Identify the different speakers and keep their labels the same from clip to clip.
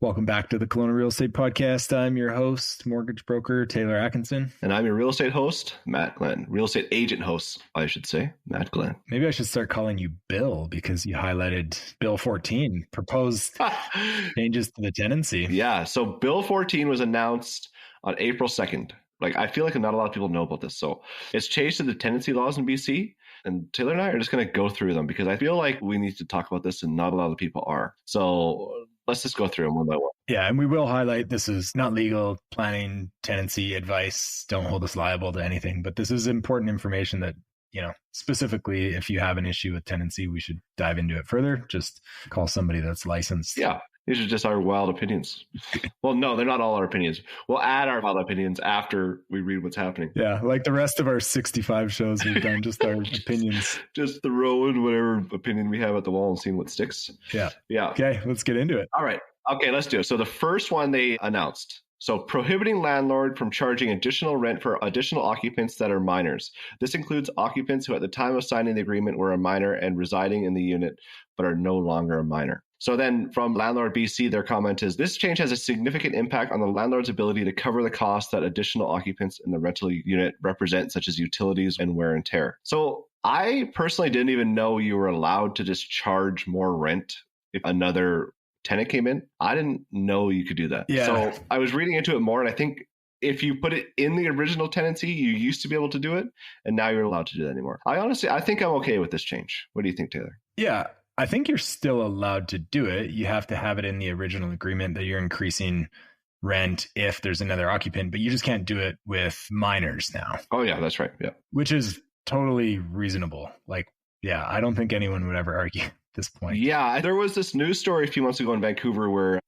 Speaker 1: Welcome back to the Kelowna Real Estate Podcast. I'm your host, mortgage broker Taylor Atkinson.
Speaker 2: And I'm your real estate host, Matt Glenn. Real estate agent host, I should say, Matt Glenn.
Speaker 1: Maybe I should start calling you Bill because you highlighted Bill 14, proposed changes to the tenancy.
Speaker 2: Yeah, so Bill 14 was announced on April 2nd. I feel like not a lot of people know about this. So it's changed to the tenancy laws in BC. And Taylor and I are just going to go through them because I feel like we need to talk about this and not a lot of people are. So let's just go through them one by one.
Speaker 1: Yeah, and we will highlight this is not legal planning, tenancy advice. Don't hold us liable to anything. But this is important information that, specifically if you have an issue with tenancy, we should dive into it further. Just call somebody that's licensed.
Speaker 2: Yeah. These are just our wild opinions. Well, no, they're not all our opinions. We'll add our wild opinions after we read what's happening.
Speaker 1: Yeah, like the rest of our 65 shows we've done, just our opinions.
Speaker 2: Just throw in whatever opinion we have at the wall and seeing what sticks.
Speaker 1: Yeah.
Speaker 2: Yeah.
Speaker 1: Okay, let's get into it.
Speaker 2: All right. Okay, let's do it. So the first one they announced. So prohibiting landlord from charging additional rent for additional occupants that are minors. This includes occupants who at the time of signing the agreement were a minor and residing in the unit, but are no longer a minor. So then from Landlord BC, their comment is, this change has a significant impact on the landlord's ability to cover the costs that additional occupants in the rental unit represent, such as utilities and wear and tear. So I personally didn't even know you were allowed to just charge more rent if another tenant came in. I didn't know you could do that.
Speaker 1: Yeah.
Speaker 2: So I was reading into it more, and I think if you put it in the original tenancy, you used to be able to do it, and now you're allowed to do that anymore. I think I'm okay with this change. What do you think, Taylor?
Speaker 1: Yeah, I think you're still allowed to do it. You have to have it in the original agreement that you're increasing rent if there's another occupant, but you just can't do it with minors now.
Speaker 2: Oh, yeah, that's right. Yeah.
Speaker 1: Which is totally reasonable. I don't think anyone would ever argue at this point.
Speaker 2: Yeah, there was this news story a few months ago in Vancouver where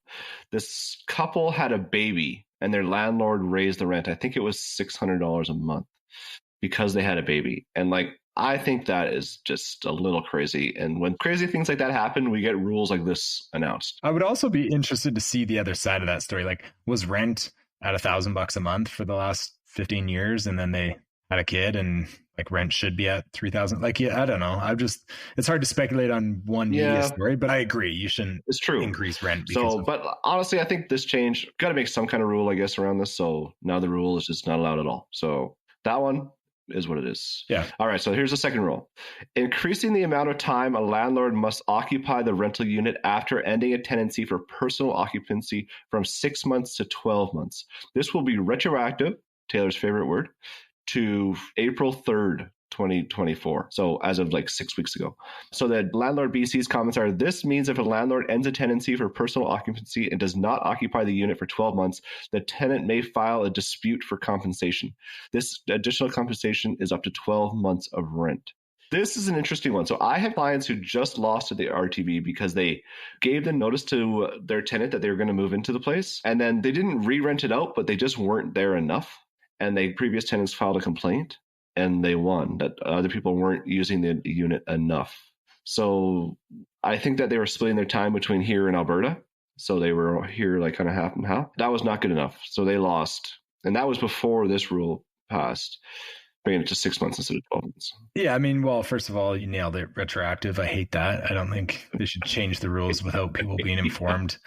Speaker 2: this couple had a baby and their landlord raised the rent. I think it was $600 a month because they had a baby. And I think that is just a little crazy. And when crazy things like that happen, we get rules like this announced.
Speaker 1: I would also be interested to see the other side of that story. Was rent at $1,000 a month for the last 15 years? And then they had a kid and rent should be at 3,000. I don't know. It's hard to speculate on one media story, but I agree. You shouldn't increase rent.
Speaker 2: But honestly, I think this change got to make some kind of rule, I guess, around this. So now the rule is just not allowed at all. So that one is what it is.
Speaker 1: Yeah.
Speaker 2: All right. So here's the second rule. Increasing the amount of time a landlord must occupy the rental unit after ending a tenancy for personal occupancy from 6 months to 12 months. This will be retroactive, Taylor's favorite word, to April 3rd, 2024. So as of 6 weeks ago. So the Landlord BC's comments are, this means if a landlord ends a tenancy for personal occupancy and does not occupy the unit for 12 months, the tenant may file a dispute for compensation. This additional compensation is up to 12 months of rent. This is an interesting one. So I have clients who just lost to the RTB because they gave the notice to their tenant that they were going to move into the place. And then they didn't re-rent it out, but they just weren't there enough. And the previous tenants filed a complaint. And they won, that other people weren't using the unit enough. So I think that they were splitting their time between here and Alberta. So they were here kind of half and half. That was not good enough. So they lost. And that was before this rule passed, bringing it to 6 months instead of 12 months.
Speaker 1: Yeah, first of all, you nailed it. Retroactive. I hate that. I don't think they should change the rules without people being informed.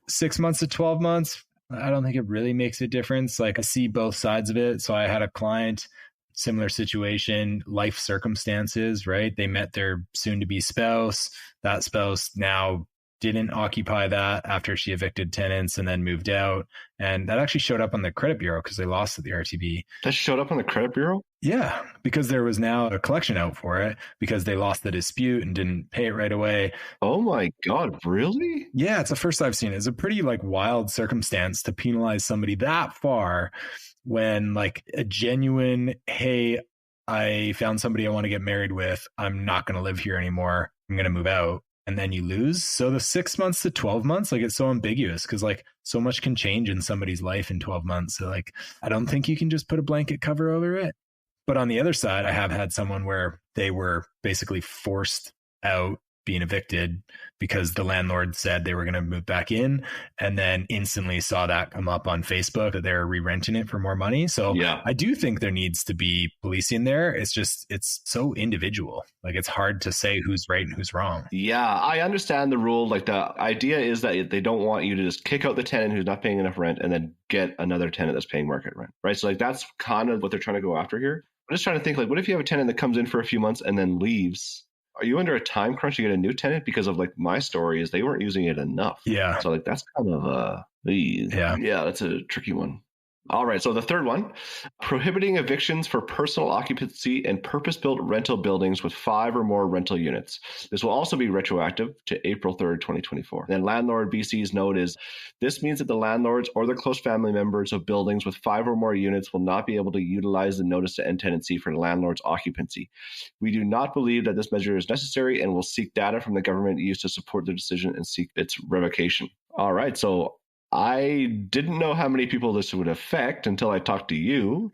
Speaker 1: 6 months to 12 months, I don't think it really makes a difference. I see both sides of it. So I had a client, similar situation, life circumstances, right? They met their soon-to-be spouse. That spouse now didn't occupy that after she evicted tenants and then moved out. And that actually showed up on the credit bureau because they lost at the RTB.
Speaker 2: That showed up on the credit bureau?
Speaker 1: Yeah, because there was now a collection out for it because they lost the dispute and didn't pay it right away.
Speaker 2: Oh my God, really?
Speaker 1: Yeah, it's the first I've seen it. It's a pretty wild circumstance to penalize somebody that far when a genuine, hey, I found somebody I want to get married with. I'm not going to live here anymore. I'm going to move out. And then you lose. So the 6 months to 12 months, it's so ambiguous because so much can change in somebody's life in 12 months. So I don't think you can just put a blanket cover over it. But on the other side, I have had someone where they were basically forced out being evicted because the landlord said they were going to move back in, and then instantly saw that come up on Facebook that they're re-renting it for more money. So
Speaker 2: Yeah.
Speaker 1: I do think there needs to be policing there. It's so individual. Like, it's hard to say who's right and who's wrong.
Speaker 2: Yeah, I understand the rule. Like, the idea is that they don't want you to just kick out the tenant who's not paying enough rent and then get another tenant that's paying market rent, right? So like that's kind of what they're trying to go after here. I'm just trying to think, like, what if you have a tenant that comes in for a few months and then leaves? Are you under a time crunch to get a new tenant? Because of like my story is they weren't using it enough.
Speaker 1: Yeah.
Speaker 2: So like that's kind of yeah, that's a tricky one. All right. So the third one, prohibiting evictions for personal occupancy and purpose-built rental buildings with 5 or more rental units. This will also be retroactive to April 3rd, 2024. And then Landlord BC's note is, this means that the landlords or their close family members of buildings with 5 or more units will not be able to utilize the notice to end tenancy for the landlord's occupancy. We do not believe that this measure is necessary and will seek data from the government used to support the decision and seek its revocation. All right. So I didn't know how many people this would affect until I talked to you.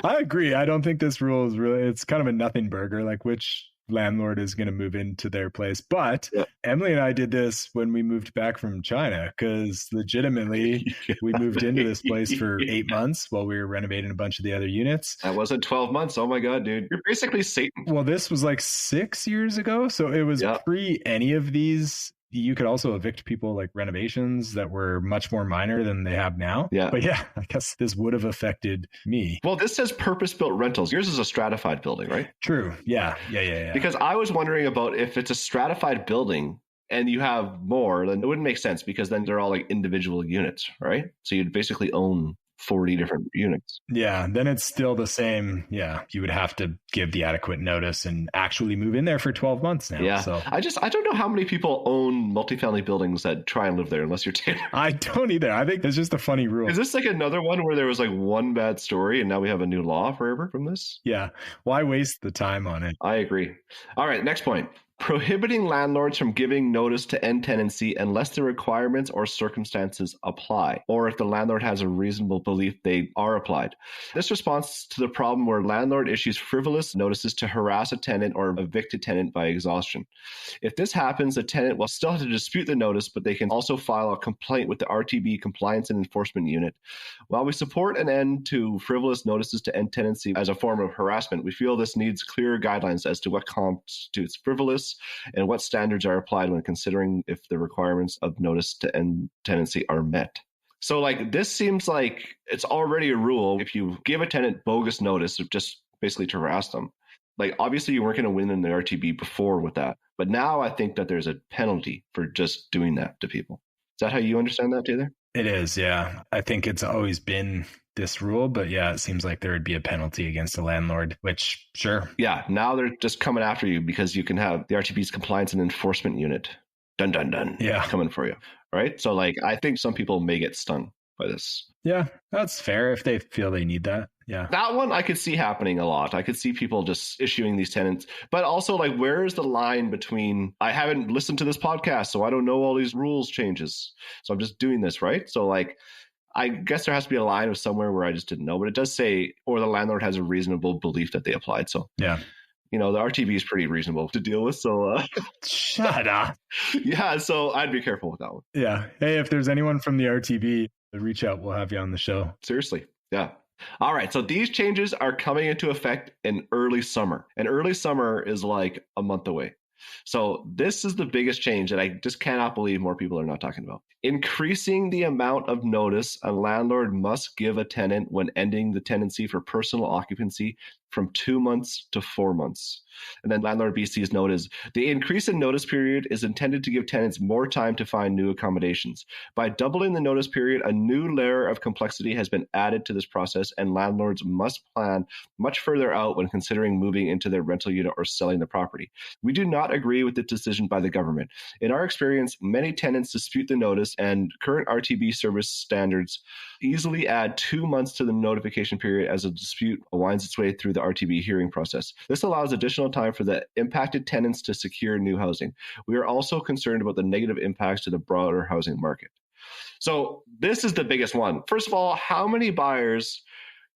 Speaker 1: I agree. I don't think this rule is really, it's kind of a nothing burger, like which landlord is going to move into their place. But Emily and I did this when we moved back from China, because legitimately we moved into this place for 8 months while we were renovating a bunch of the other units.
Speaker 2: That wasn't 12 months. Oh my God, dude. You're basically Satan.
Speaker 1: Well, this was like 6 years ago. So it was pre any of these. You could also evict people like renovations that were much more minor than they have now.
Speaker 2: Yeah.
Speaker 1: But yeah, I guess this would have affected me.
Speaker 2: Well, this says purpose-built rentals. Yours is a stratified building, right?
Speaker 1: True. Yeah.
Speaker 2: Because I was wondering about if it's a stratified building and you have more, then it wouldn't make sense because then they're all like individual units, right? So you'd basically own 40 different units.
Speaker 1: Yeah, then it's still the same. Yeah, you would have to give the adequate notice and actually move in there for 12 months now.
Speaker 2: Yeah,
Speaker 1: so
Speaker 2: I don't know how many people own multifamily buildings that try and live there unless you're Taylor.
Speaker 1: I don't either. I think it's just a funny rule.
Speaker 2: Is this like another one where there was like one bad story and now we have a new law forever from this?
Speaker 1: Yeah, why waste the time on it?
Speaker 2: I agree. All right, next point. Prohibiting landlords from giving notice to end tenancy unless the requirements or circumstances apply, or if the landlord has a reasonable belief they are applied. This responds to the problem where landlord issues frivolous notices to harass a tenant or evict a tenant by exhaustion. If this happens, the tenant will still have to dispute the notice, but they can also file a complaint with the RTB Compliance and Enforcement Unit. While we support an end to frivolous notices to end tenancy as a form of harassment, we feel this needs clearer guidelines as to what constitutes frivolous and what standards are applied when considering if the requirements of notice to end tenancy are met. So like this seems like it's already a rule. If you give a tenant bogus notice, just basically to harass them, like obviously you weren't going to win in the RTB before with that. But now I think that there's a penalty for just doing that to people. Is that how you understand that, Taylor?
Speaker 1: It is, yeah. I think it's always been this rule, but yeah, it seems like there would be a penalty against a landlord, which sure.
Speaker 2: Yeah, now they're just coming after you because you can have the RTB's Compliance and Enforcement Unit, dun dun dun, coming for you, right? So like, I think some people may get stung by this.
Speaker 1: Yeah, that's fair if they feel they need that. Yeah.
Speaker 2: That one I could see happening a lot. I could see people just issuing these tenants, but also like, where is the line between, I haven't listened to this podcast, so I don't know all these rules changes. So I'm just doing this, right? So like, I guess there has to be a line of somewhere where I just didn't know, but it does say, or the landlord has a reasonable belief that they applied. So
Speaker 1: yeah,
Speaker 2: you know, the RTB is pretty reasonable to deal with. So
Speaker 1: shut up.
Speaker 2: Yeah. So I'd be careful with that one.
Speaker 1: Yeah. Hey, if there's anyone from the RTB, reach out. We'll have you on the show.
Speaker 2: Seriously. Yeah. All right. So these changes are coming into effect in early summer, and early summer is like a month away. So this is the biggest change that I just cannot believe more people are not talking about. Increasing the amount of notice a landlord must give a tenant when ending the tenancy for personal occupancy from 2 months to 4 months. And then Landlord BC's note is, the increase in notice period is intended to give tenants more time to find new accommodations. By doubling the notice period, a new layer of complexity has been added to this process, and landlords must plan much further out when considering moving into their rental unit or selling the property. We do not agree with the decision by the government. In our experience, many tenants dispute the notice, and current RTB service standards easily add 2 months to the notification period as a dispute winds its way through the RTB hearing process. This allows additional time for the impacted tenants to secure new housing. We are also concerned about the negative impacts to the broader housing market. So this is the biggest one. First of all, how many buyers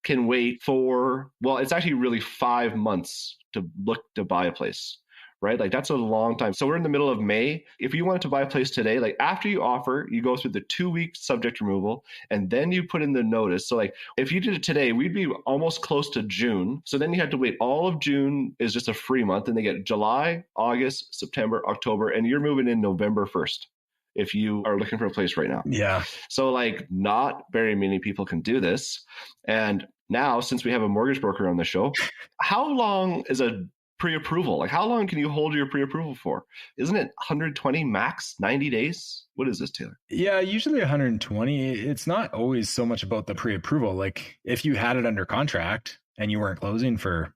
Speaker 2: can wait for, well, it's actually really 5 months to look to buy a place, right? Like that's a long time. So we're in the middle of May. If you wanted to buy a place today, like after you offer, you go through the 2-week subject removal and then you put in the notice. So like if you did it today, we'd be almost close to June. So then you had to wait. All of June is just a free month, and they get July, August, September, October, and you're moving in November 1st if you are looking for a place right now.
Speaker 1: Yeah.
Speaker 2: So like not very many people can do this. And now, since we have a mortgage broker on the show, how long is a pre-approval? Like how long can you hold your pre-approval for? Isn't it 120 max, 90 days? What is this, Taylor?
Speaker 1: Yeah, usually 120. It's not always so much about the pre-approval. Like if you had it under contract and you weren't closing for,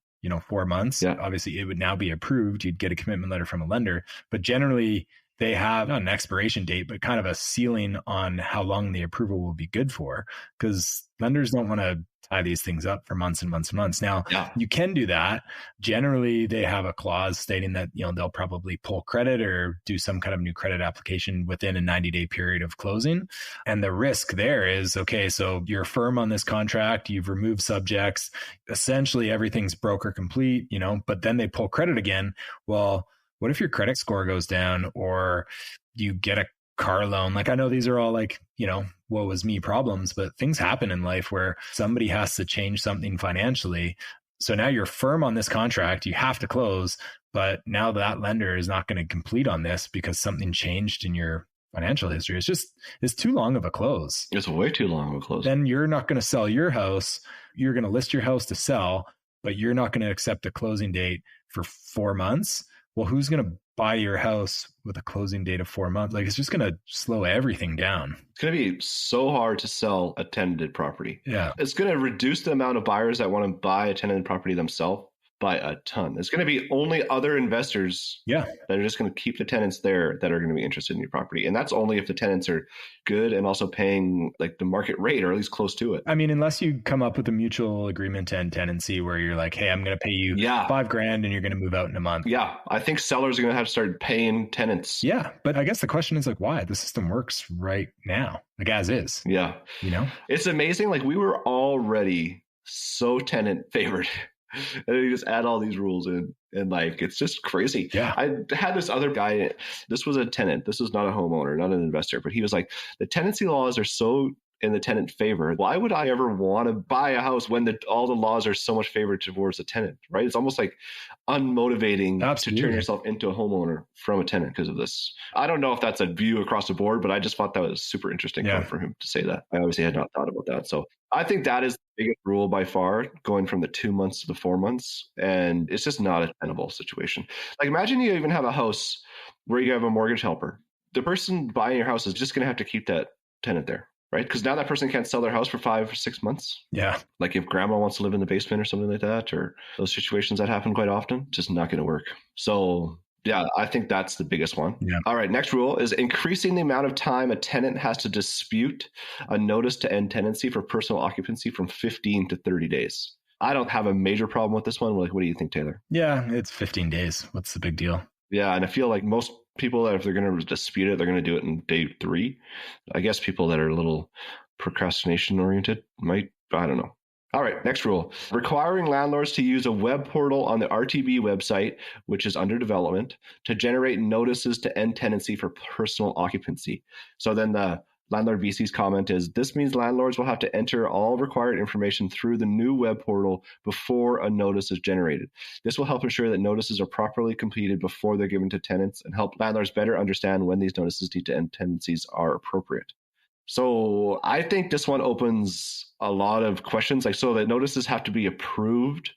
Speaker 1: 4 months, obviously it would now be approved. You'd get a commitment letter from a lender, but generally they have not an expiration date, but kind of a ceiling on how long the approval will be good for, because lenders don't want to tie these things up for months and months and months. Now, you can do that. Generally, they have a clause stating that, they'll probably pull credit or do some kind of new credit application within a 90-day period of closing. And the risk there is, okay, so you're firm on this contract, you've removed subjects, essentially everything's broker complete, but then they pull credit again. Well, what if your credit score goes down or you get a car loan? Like I know these are all like, woe was me problems, but things happen in life where somebody has to change something financially. So now you're firm on this contract, you have to close, but now that lender is not going to complete on this because something changed in your financial history. It's too long of a close.
Speaker 2: It's way too long of a close.
Speaker 1: Then you're not going to sell your house. You're going to list your house to sell, but you're not going to accept a closing date for 4 months. Well, who's going to buy your house with a closing date of 4 months? Like it's just going to slow everything down.
Speaker 2: It's going to be so hard to sell a tenanted property.
Speaker 1: Yeah.
Speaker 2: It's going to reduce the amount of buyers that want to buy a tenanted property themselves by a ton. It's going to be only other investors that are just going to keep the tenants there that are going to be interested in your property. And that's only if the tenants are good and also paying like the market rate or at least close to it.
Speaker 1: I mean, unless you come up with a mutual agreement to end tenancy where you're like, hey, I'm going to pay you $5,000 and you're going to move out in a month.
Speaker 2: Yeah. I think sellers are going to have to start paying tenants.
Speaker 1: Yeah. But I guess the question is like, why? The system works right now, like as is.
Speaker 2: Yeah. It's amazing. Like we were already so tenant favored. And then you just add all these rules in and like, it's just crazy.
Speaker 1: Yeah.
Speaker 2: I had this other guy, this was a tenant. This was not a homeowner, not an investor, but he was like, the tenancy laws are so in the tenant favor. Why would I ever want to buy a house when all the laws are so much favored towards the tenant, right? It's almost like unmotivating to turn yourself into a homeowner from a tenant because of this. I don't know if that's a view across the board, but I just thought that was super interesting for him to say that. I obviously had not thought about that. So I think that is the biggest rule by far, going from the 2 months to the 4 months. And it's just not a tenable situation. Like imagine you even have a house where you have a mortgage helper. The person buying your house is just going to have to keep that tenant there. Right? Because now that person can't sell their house for 5 or 6 months.
Speaker 1: Yeah.
Speaker 2: Like if grandma wants to live in the basement or something like that, or those situations that happen quite often, just not going to work. So yeah, I think that's the biggest one.
Speaker 1: Yeah.
Speaker 2: All right. Next rule is increasing the amount of time a tenant has to dispute a notice to end tenancy for personal occupancy from 15 to 30 days. I don't have a major problem with this one. Like, what do you think, Taylor?
Speaker 1: Yeah, it's 15 days. What's the big deal?
Speaker 2: Yeah. And I feel like most people that if they're going to dispute it, they're going to do it in day 3. I guess people that are a little procrastination oriented might, I don't know. All right, next rule. Requiring landlords to use a web portal on the RTB website, which is under development, to generate notices to end tenancy for personal occupancy. So then the Landlord VC's comment is, this means landlords will have to enter all required information through the new web portal before a notice is generated. This will help ensure that notices are properly completed before they're given to tenants and help landlords better understand when these notices to end tenancies are appropriate. So I think this one opens a lot of questions. Like, so that notices have to be approved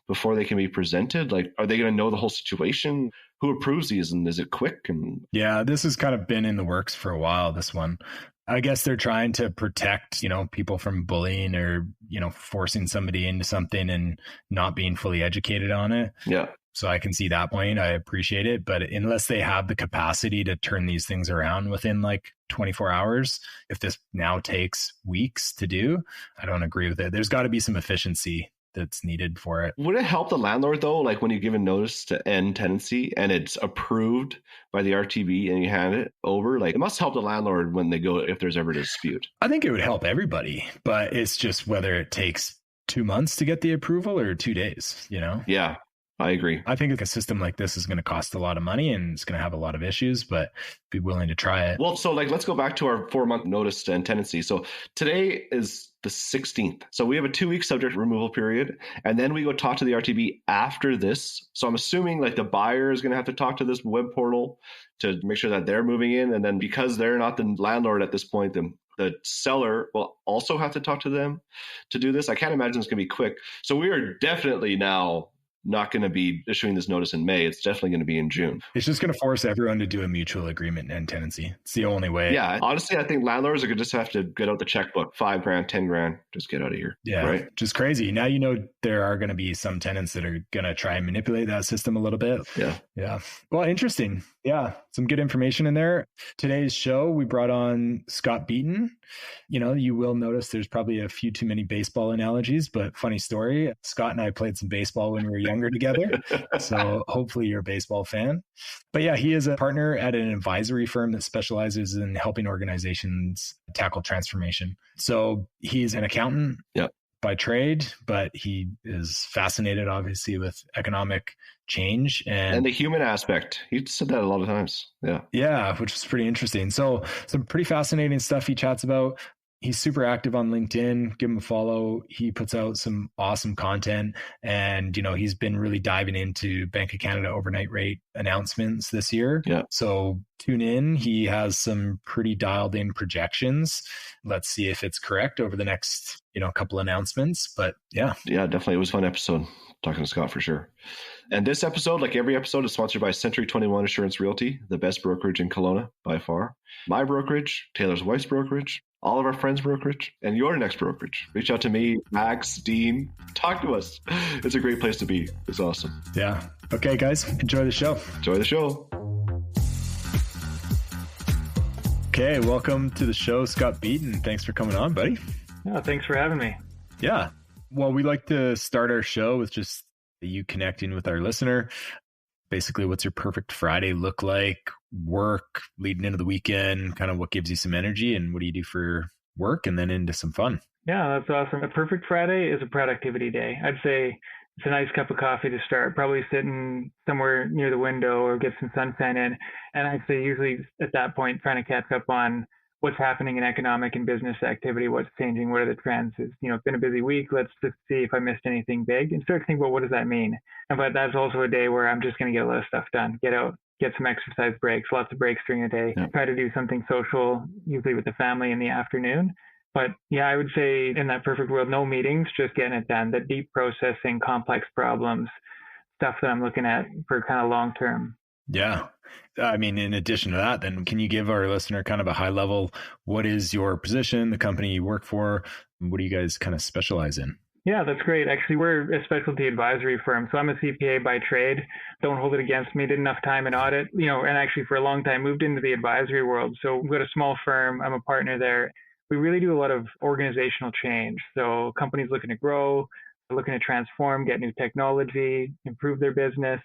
Speaker 2: before they can be presented. Like, are they going to know the whole situation? Who approves these, and is it quick? And
Speaker 1: yeah, this has kind of been in the works for a while, this one. I guess they're trying to protect, people from bullying or, forcing somebody into something and not being fully educated on it.
Speaker 2: Yeah.
Speaker 1: So I can see that point. I appreciate it. But unless they have the capacity to turn these things around within like 24 hours, if this now takes weeks to do, I don't agree with it. There's got to be some efficiency that's needed for it.
Speaker 2: Would it help the landlord though? Like when you give a notice to end tenancy and it's approved by the RTB and you hand it over, like it must help the landlord when they go, if there's ever a dispute.
Speaker 1: I think it would help everybody, but it's just whether it takes 2 months to get the approval or 2 days,
Speaker 2: Yeah. I agree.
Speaker 1: I think a system like this is going to cost a lot of money and it's going to have a lot of issues, but be willing to try it.
Speaker 2: Well, so let's go back to our 4-month notice and tenancy. So today is the 16th. So we have a 2-week subject removal period. And then we go talk to the RTB after this. So I'm assuming the buyer is going to have to talk to this web portal to make sure that they're moving in. And then because they're not the landlord at this point, the seller will also have to talk to them to do this. I can't imagine it's going to be quick. So we are definitely now not going to be issuing this notice in May. It's definitely going to be in June.
Speaker 1: It's just going to force everyone to do a mutual agreement and tenancy. It's the only way.
Speaker 2: Yeah. Honestly, I think landlords are going to just have to get out the checkbook, $5,000, $10,000, just get out of here.
Speaker 1: Yeah.
Speaker 2: Right.
Speaker 1: Just crazy. Now, there are going to be some tenants that are going to try and manipulate that system a little bit.
Speaker 2: Yeah.
Speaker 1: Yeah. Well, interesting. Yeah. Some good information in there. Today's show, we brought on Scott Beaton. You will notice there's probably a few too many baseball analogies, but funny story. Scott and I played some baseball when we were younger together. So hopefully you're a baseball fan. But yeah, he is a partner at an advisory firm that specializes in helping organizations tackle transformation. So he's an accountant.
Speaker 2: Yep.
Speaker 1: By trade, but he is fascinated, obviously, with economic change and
Speaker 2: the human aspect. He said that a lot of times. Yeah.
Speaker 1: Yeah, which is pretty interesting. So some pretty fascinating stuff he chats about. He's super active on LinkedIn. Give him a follow. He puts out some awesome content. And, he's been really diving into Bank of Canada overnight rate announcements this year.
Speaker 2: Yeah.
Speaker 1: So tune in. He has some pretty dialed in projections. Let's see if it's correct over the next, couple announcements. But yeah.
Speaker 2: Yeah, definitely. It was a fun episode talking to Scott for sure. And this episode, like every episode, is sponsored by Century 21 Assurance Realty, the best brokerage in Kelowna by far. My brokerage, Taylor's wife's brokerage, all of our friends' brokerage, and your next brokerage. Reach out to me, Max, Dean. Talk to us. It's a great place to be. It's awesome.
Speaker 1: Yeah. Okay, guys, enjoy the show.
Speaker 2: Enjoy the show.
Speaker 1: Okay, welcome to the show, Scott Beaton. Thanks for coming on, buddy.
Speaker 3: Yeah, thanks for having me.
Speaker 1: Yeah. Well, we like to start our show with just you connecting with our listener. Basically, what's your perfect Friday look like? Work, leading into the weekend, kind of what gives you some energy, and what do you do for work, and then into some fun.
Speaker 3: Yeah, that's awesome. A perfect Friday is a productivity day. I'd say it's a nice cup of coffee to start, probably sitting somewhere near the window or get some sunshine in. And I'd say usually at that point, trying to catch up on what's happening in economic and business activity, what's changing, what are the trends. It's been a busy week. Let's just see if I missed anything big and start to think about what does that mean. But that's also a day where I'm just going to get a lot of stuff done, get out, get some exercise breaks, lots of breaks during the day, try to do something social, usually with the family in the afternoon. But yeah, I would say in that perfect world, no meetings, just getting it done, the deep processing, complex problems, stuff that I'm looking at for kind of long term.
Speaker 1: Yeah. I mean, in addition to that, then can you give our listener kind of a high level, what is your position, the company you work for? What do you guys kind of specialize in?
Speaker 3: Yeah, that's great. Actually, we're a specialty advisory firm. So I'm a CPA by trade. Don't hold it against me. Did enough time in audit, and actually for a long time moved into the advisory world. So we've got a small firm. I'm a partner there. We really do a lot of organizational change. So companies looking to grow, looking to transform, get new technology, improve their business.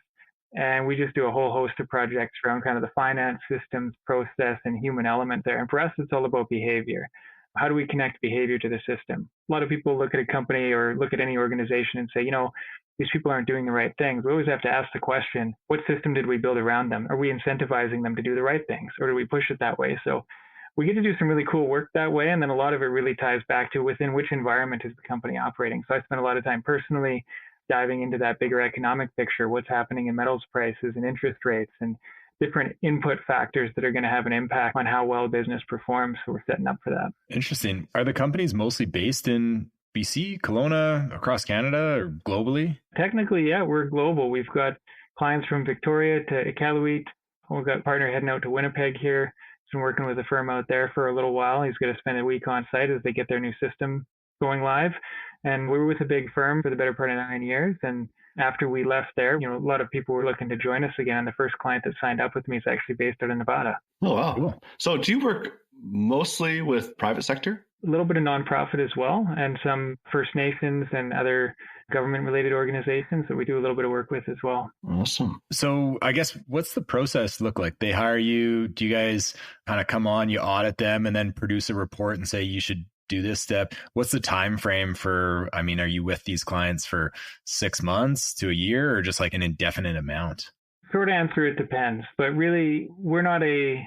Speaker 3: And we just do a whole host of projects around kind of the finance, systems, process, and human element there. And for us, it's all about behavior. How do we connect behavior to the system? A lot of people look at a company or look at any organization and say, these people aren't doing the right things. We always have to ask the question, what system did we build around them? Are we incentivizing them to do the right things, or do we push it that way? So we get to do some really cool work that way. And then a lot of it really ties back to within which environment is the company operating. So I spend a lot of time personally diving into that bigger economic picture, what's happening in metals prices and interest rates and different input factors that are going to have an impact on how well business performs. So we're setting up for that.
Speaker 1: Interesting. Are the companies mostly based in BC, Kelowna, across Canada, or globally?
Speaker 3: Technically, yeah, we're global. We've got clients from Victoria to Iqaluit. We've got a partner heading out to Winnipeg here. He's been working with a firm out there for a little while. He's going to spend a week on site as they get their new system going live. And we were with a big firm for the better part of 9 years. And after we left there, a lot of people were looking to join us again. And the first client that signed up with me is actually based out of Nevada.
Speaker 2: Oh, wow. Cool. So do you work mostly with private sector?
Speaker 3: A little bit of nonprofit as well, and some First Nations and other government-related organizations that we do a little bit of work with as well.
Speaker 2: Awesome.
Speaker 1: So I guess what's the process look like? They hire you. Do you guys kind of come on, you audit them, and then produce a report and say you should do this step? What's the time frame for, I mean, are you with these clients for 6 months to a year or just like an indefinite amount?
Speaker 3: Short answer, it depends. But really, we're not a,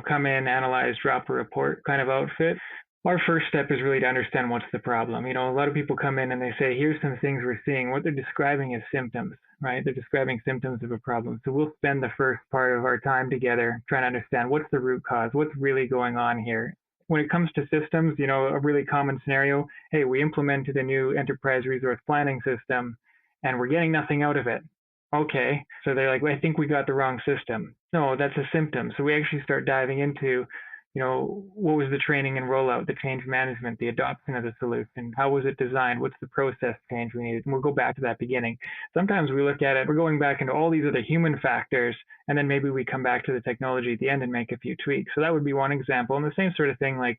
Speaker 3: come in, analyze, drop a report kind of outfit. Our first step is really to understand what's the problem. A lot of people come in and they say, here's some things we're seeing. What they're describing is symptoms, right? They're describing symptoms of a problem. So we'll spend the first part of our time together trying to understand what's the root cause, what's really going on here. When it comes to systems, a really common scenario, hey, we implemented a new enterprise resource planning system and we're getting nothing out of it. Okay, so they're like, well, I think we got the wrong system. No, that's a symptom. So we actually start diving into, what was the training and rollout, the change management, the adoption of the solution? How was it designed? What's the process change we needed? And we'll go back to that beginning. Sometimes we look at it, we're going back into all these other human factors, and then maybe we come back to the technology at the end and make a few tweaks. So that would be one example. And the same sort of thing, like,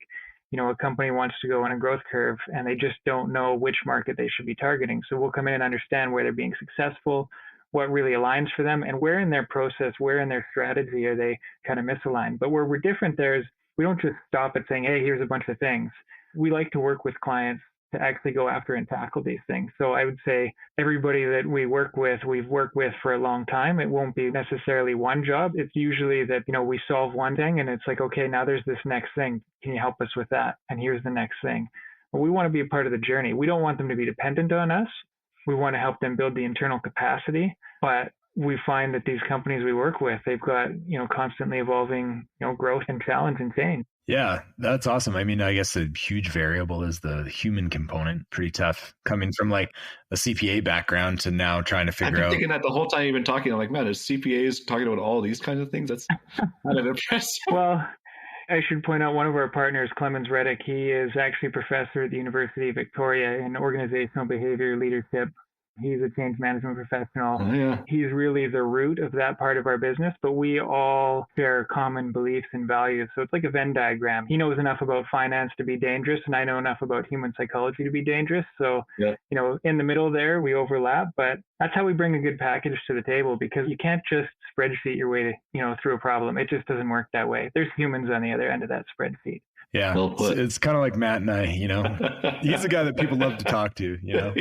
Speaker 3: a company wants to go on a growth curve and they just don't know which market they should be targeting. So we'll come in and understand where they're being successful, what really aligns for them, and where in their process, where in their strategy are they kind of misaligned. But where we're different there is we don't just stop at saying, hey, here's a bunch of things. We like to work with clients to actually go after and tackle these things. So I would say everybody that we work with, we've worked with for a long time. It won't be necessarily one job. It's usually that, we solve one thing and it's like, okay, now there's this next thing. Can you help us with that? And here's the next thing. But we want to be a part of the journey. We don't want them to be dependent on us. We want to help them build the internal capacity, but we find that these companies we work with, they've got, constantly evolving, growth and challenge and change.
Speaker 1: Yeah, that's awesome. I mean, I guess a huge variable is the human component. Pretty tough coming from like a CPA background to now trying to figure out.
Speaker 2: I've been thinking that the whole time you've been talking. I'm like, man, is CPAs talking about all these kinds of things? That's kind of impressive.
Speaker 3: Well, I should point out one of our partners, Beaton Rettich, he is actually a professor at the University of Victoria in organizational behavior leadership. He's a change management professional.
Speaker 2: Oh, yeah.
Speaker 3: He's really the root of that part of our business, but we all share common beliefs and values. So it's like a Venn diagram. He knows enough about finance to be dangerous, and I know enough about human psychology to be dangerous. So, in the middle there, we overlap, but that's how we bring a good package to the table, because you can't just spreadsheet your way, through a problem. It just doesn't work that way. There's humans on the other end of that spreadsheet.
Speaker 1: Yeah, it's kind of like Matt and I, he's the guy that people love to talk to, Yeah.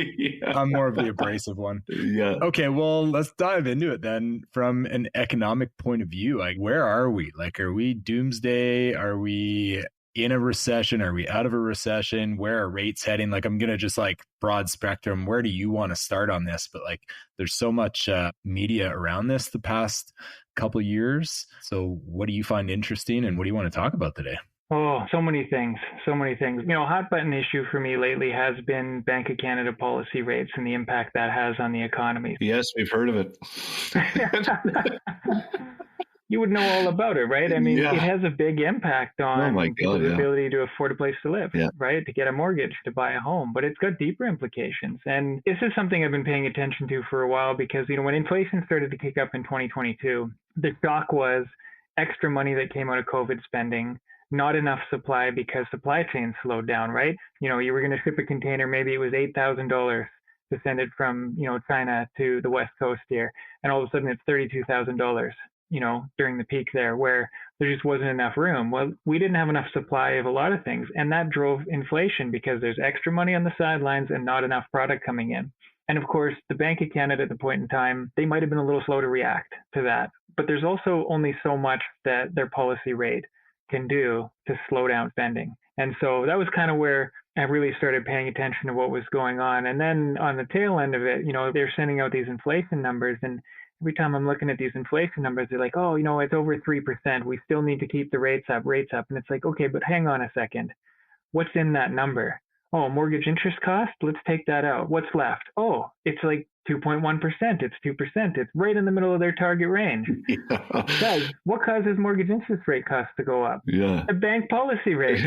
Speaker 1: I'm more of the abrasive one.
Speaker 2: Yeah.
Speaker 1: Okay, well, let's dive into it then. From an economic point of view, like, where are we? Like, are we doomsday? Are we in a recession? Are we out of a recession? Where are rates heading? Like, I'm going to just like broad spectrum. Where do you want to start on this? But like, there's so much media around this the past couple of years. So what do you find interesting and what do you want to talk about today?
Speaker 3: Oh, so many things. Hot button issue for me lately has been Bank of Canada policy rates and the impact that has on the economy.
Speaker 2: Yes, we've heard of it.
Speaker 3: You would know all about it, right? I mean, It has a big impact on people's ability to afford a place to live, right? To get a mortgage, to buy a home, but it's got deeper implications. And this is something I've been paying attention to for a while because, when inflation started to kick up in 2022, the shock was extra money that came out of COVID spending, not enough supply because supply chains slowed down, right? You were going to ship a container, maybe it was $8,000 to send it from, China to the West Coast here. And all of a sudden it's $32,000, during the peak there, where there just wasn't enough room. Well, we didn't have enough supply of a lot of things. And that drove inflation because there's extra money on the sidelines and not enough product coming in. And of course, the Bank of Canada at the point in time, they might have been a little slow to react to that. But there's also only so much that their policy rate can do to slow down spending. And so that was kind of where I really started paying attention to what was going on. And then on the tail end of it, they're sending out these inflation numbers. And every time I'm looking at these inflation numbers, they're like, oh, it's over 3%. We still need to keep the rates up. And it's like, okay, but hang on a second. What's in that number? Oh, mortgage interest cost? Let's take that out. What's left? Oh, it's like 2.1%. It's 2%. It's right in the middle of their target range. Guys, what causes mortgage interest rate costs to go up? The bank policy rate.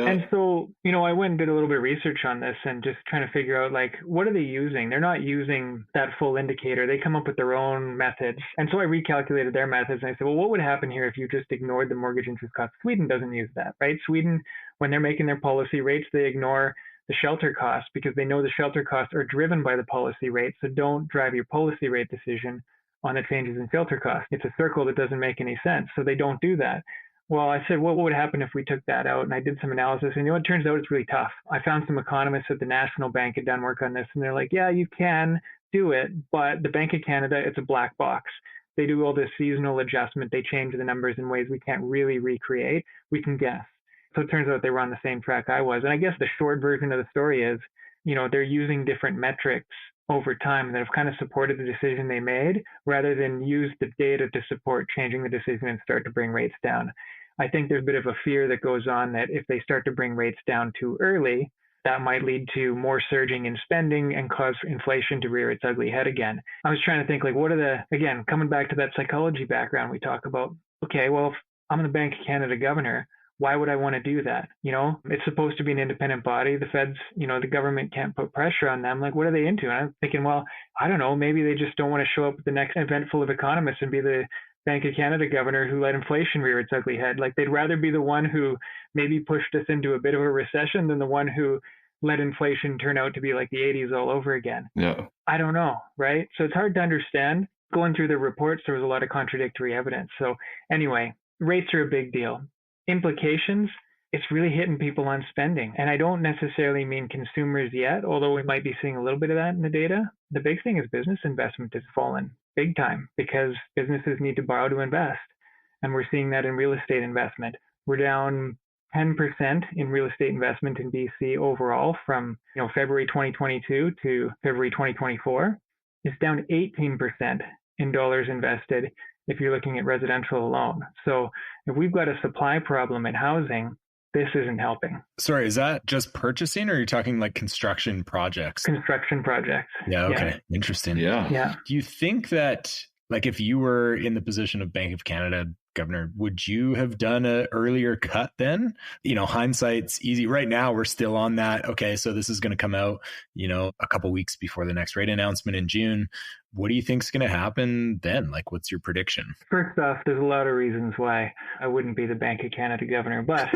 Speaker 3: And so, I went and did a little bit of research on this and just trying to figure out, like, what are they using? They're not using that full indicator. They come up with their own methods. And so I recalculated their methods and I said, well, what would happen here if you just ignored the mortgage interest cost? Sweden doesn't use that, right? Sweden, when they're making their policy rates, they ignore the shelter costs because they know the shelter costs are driven by the policy rate. So don't drive your policy rate decision on the changes in shelter costs. It's a circle that doesn't make any sense. So they don't do that. Well, I said, what would happen if we took that out? And I did some analysis, and it turns out it's really tough. I found some economists at the National Bank had done work on this, and they're like, yeah, you can do it, but the Bank of Canada, it's a black box. They do all this seasonal adjustment. They change the numbers in ways we can't really recreate. We can guess. So it turns out they were on the same track I was. And I guess the short version of the story is, they're using different metrics over time that have kind of supported the decision they made rather than use the data to support changing the decision and start to bring rates down. I think there's a bit of a fear that goes on that if they start to bring rates down too early, that might lead to more surging in spending and cause inflation to rear its ugly head again. I was trying to think, again, coming back to that psychology background we talk about, okay, well, if I'm the Bank of Canada governor, why would I want to do that? It's supposed to be an independent body. The feds, the government can't put pressure on them. Like, what are they into? And I'm thinking, well, I don't know, maybe they just don't want to show up at the next event full of economists and be the Bank of Canada governor who let inflation rear its ugly head. Like, they'd rather be the one who maybe pushed us into a bit of a recession than the one who let inflation turn out to be like the 80s all over again.
Speaker 2: Yeah.
Speaker 3: I don't know, right? So it's hard to understand. Going through the reports, there was a lot of contradictory evidence. So anyway, rates are a big deal. Implications, it's really hitting people on spending. And I don't necessarily mean consumers yet, although we might be seeing a little bit of that in the data. The big thing is business investment has fallen big time because businesses need to borrow to invest. And we're seeing that in real estate investment. We're down 10% in real estate investment in BC overall from February 2022 to February 2024. It's down 18% in dollars invested if you're looking at residential alone. So if we've got a supply problem in housing, this isn't helping.
Speaker 1: Sorry, is that just purchasing or are you talking like construction projects?
Speaker 3: Construction projects.
Speaker 1: Yeah, okay. Yeah. Interesting.
Speaker 2: Yeah.
Speaker 1: Do you think that, like, if you were in the position of Bank of Canada governor, would you have done an earlier cut then? Hindsight's easy. Right now, we're still on that. Okay, so this is going to come out, a couple weeks before the next rate announcement in June. What do you think's going to happen then? Like, what's your prediction?
Speaker 3: First off, there's a lot of reasons why I wouldn't be the Bank of Canada governor, but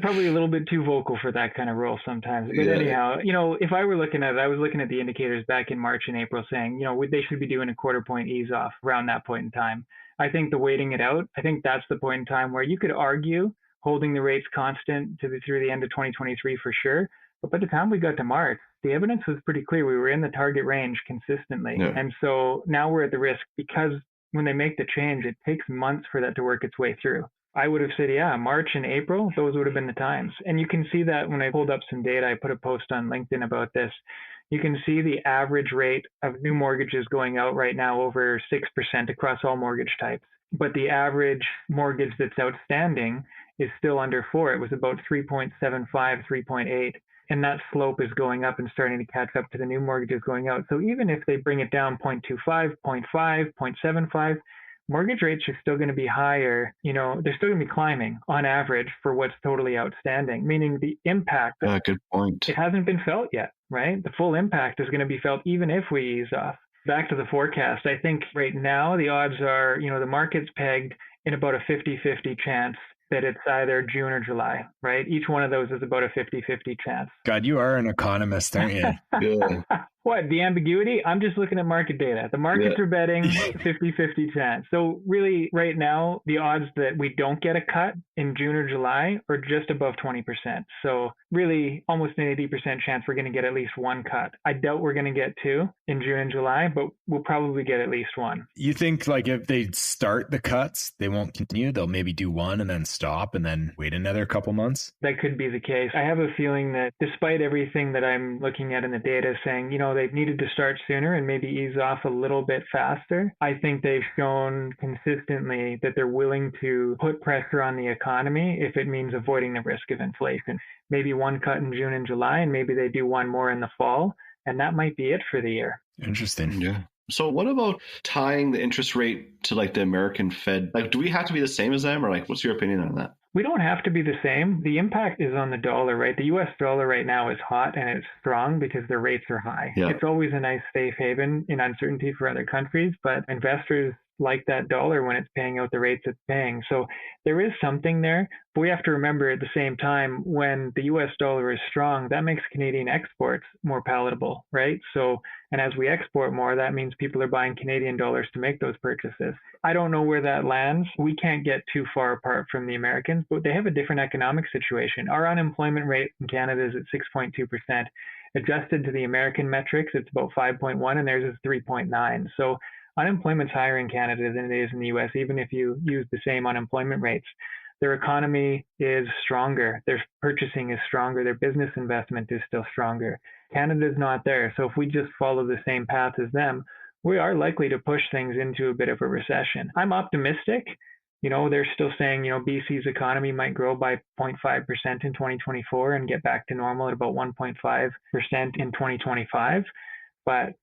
Speaker 3: probably a little bit too vocal for that kind of role sometimes. But anyhow, if I were looking at it, I was looking at the indicators back in March and April saying, they should be doing a quarter point ease off around that point in time. I think the waiting it out, I think that's the point in time where you could argue holding the rates constant through the end of 2023 for sure. But by the time we got to March, the evidence was pretty clear. We were in the target range consistently. Yeah. And so now we're at the risk because when they make the change, it takes months for that to work its way through. I would have said, March and April, those would have been the times. And you can see that when I pulled up some data, I put a post on LinkedIn about this. You can see the average rate of new mortgages going out right now over 6% across all mortgage types. But the average mortgage that's outstanding is still under 4. It was about 3.75, 3.8. And that slope is going up and starting to catch up to the new mortgages going out. So even if they bring it down 0.25, 0.5, 0.75, mortgage rates are still going to be higher. They're still going to be climbing on average for what's totally outstanding, meaning the impact.
Speaker 2: Good point.
Speaker 3: It hasn't been felt yet, right? The full impact is going to be felt even if we ease off. Back to the forecast, I think right now the odds are, the market's pegged in about a 50-50 chance that it's either June or July, right? Each one of those is about a 50-50 chance.
Speaker 1: God, you are an economist, aren't you?
Speaker 2: Yeah.
Speaker 3: What, the ambiguity? I'm just looking at market data. The markets are betting 50-50 chance. So really, right now, the odds that we don't get a cut in June or July are just above 20%. So really, almost an 80% chance we're going to get at least one cut. I doubt we're going to get two in June and July, but we'll probably get at least one.
Speaker 1: You think, like, if they start the cuts, they won't continue? They'll maybe do one and then stop and then wait another couple months?
Speaker 3: That could be the case. I have a feeling that despite everything that I'm looking at in the data saying, they've needed to start sooner and maybe ease off a little bit faster, I think they've shown consistently that they're willing to put pressure on the economy if it means avoiding the risk of inflation. Maybe one cut in June and July, and maybe they do one more in the fall, and that might be it for the year.
Speaker 1: Interesting.
Speaker 2: Yeah. So what about tying the interest rate to like the American Fed? Like, do we have to be the same as them, or like, what's your opinion on that?
Speaker 3: We don't have to be the same. The impact is on the dollar, right? The US dollar right now is hot and it's strong because the rates are high. Yeah. It's always a nice safe haven in uncertainty for other countries, but investors, like that dollar when it's paying out the rates it's paying. So there is something there, but we have to remember at the same time, when the US dollar is strong, that makes Canadian exports more palatable, right? So, and as we export more, that means people are buying Canadian dollars to make those purchases. I don't know where that lands. We can't get too far apart from the Americans, but they have a different economic situation. Our unemployment rate in Canada is at 6.2%. Adjusted to the American metrics, it's about 5.1, and theirs is 3.9. So unemployment's higher in Canada than it is in the US, even if you use the same unemployment rates. Their economy is stronger. Their purchasing is stronger. Their business investment is still stronger. Canada's not there. So if we just follow the same path as them, we are likely to push things into a bit of a recession. I'm optimistic. They're still saying, BC's economy might grow by 0.5% in 2024 and get back to normal at about 1.5% in 2025. But,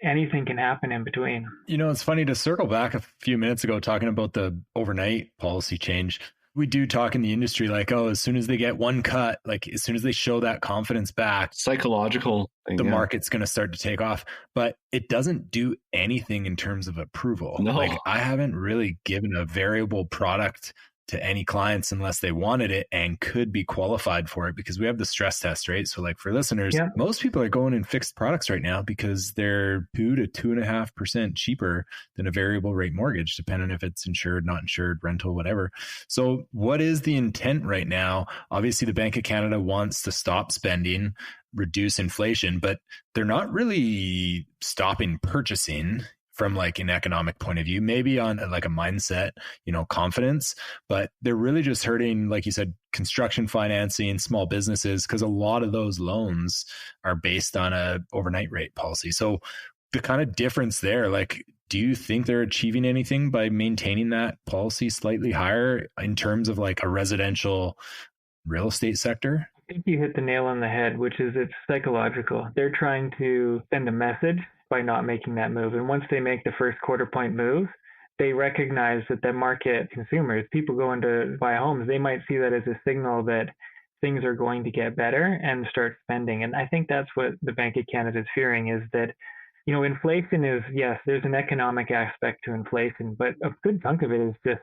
Speaker 3: anything can happen in between.
Speaker 1: It's funny to circle back a few minutes ago talking about the overnight policy change. We do talk in the industry like, oh, as soon as they get one cut, like as soon as they show that confidence back,
Speaker 2: psychological thing,
Speaker 1: the market's going to start to take off. But it doesn't do anything in terms of approval.
Speaker 2: No.
Speaker 1: Like I haven't really given a variable product to any clients unless they wanted it and could be qualified for it, because we have the stress test, right? So like for listeners, most people are going in fixed products right now because they're 2 to 2.5% cheaper than a variable rate mortgage, depending if it's insured, not insured, rental, whatever. So what is the intent right now? Obviously, the Bank of Canada wants to stop spending, reduce inflation, but they're not really stopping purchasing from like an economic point of view, maybe on like a mindset, confidence, but they're really just hurting, like you said, construction financing, small businesses, because a lot of those loans are based on a overnight rate policy. So the kind of difference there, like, do you think they're achieving anything by maintaining that policy slightly higher in terms of like a residential real estate sector?
Speaker 3: I think you hit the nail on the head, which is it's psychological. They're trying to send a message by not making that move. And once they make the first quarter point move, they recognize that the market consumers, people going to buy homes, they might see that as a signal that things are going to get better and start spending. And I think that's what the Bank of Canada is fearing, is that, inflation is, yes, there's an economic aspect to inflation, but a good chunk of it is just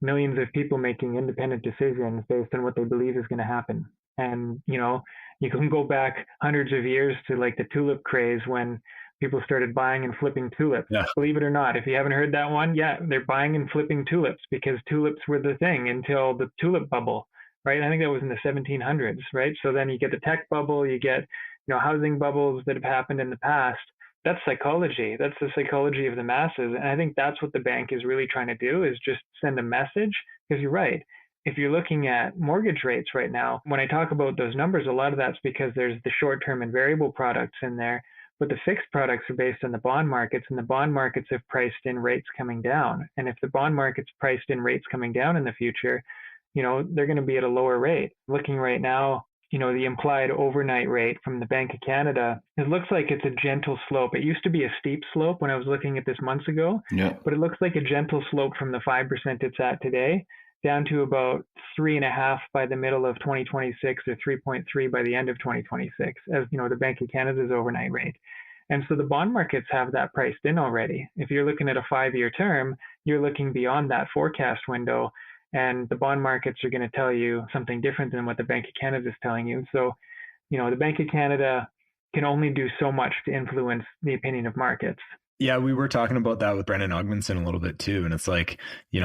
Speaker 3: millions of people making independent decisions based on what they believe is going to happen. And, you can go back hundreds of years to like the tulip craze when people started buying and flipping tulips.
Speaker 1: Yeah.
Speaker 3: Believe it or not, if you haven't heard that one, they're buying and flipping tulips because tulips were the thing until the tulip bubble, right? I think that was in the 1700s, right? So then you get the tech bubble, you get, housing bubbles that have happened in the past. That's psychology. That's the psychology of the masses. And I think that's what the bank is really trying to do, is just send a message, because you're right. If you're looking at mortgage rates right now, when I talk about those numbers, a lot of that's because there's the short-term and variable products in there. But the fixed products are based on the bond markets, and the bond markets have priced in rates coming down. And if the bond market's priced in rates coming down in the future, they're going to be at a lower rate. Looking right now, the implied overnight rate from the Bank of Canada, it looks like it's a gentle slope. It used to be a steep slope when I was looking at this months ago, but it looks like a gentle slope from the 5% it's at today down to about 3.5 by the middle of 2026 or 3.3 by the end of 2026, as the Bank of Canada's overnight rate. And so the bond markets have that priced in already. If you're looking at a 5-year term, you're looking beyond that forecast window, and the bond markets are going to tell you something different than what the Bank of Canada is telling you. So, the Bank of Canada can only do so much to influence the opinion of markets.
Speaker 1: Yeah, we were talking about that with Brendan Augmanson a little bit too. And it's like,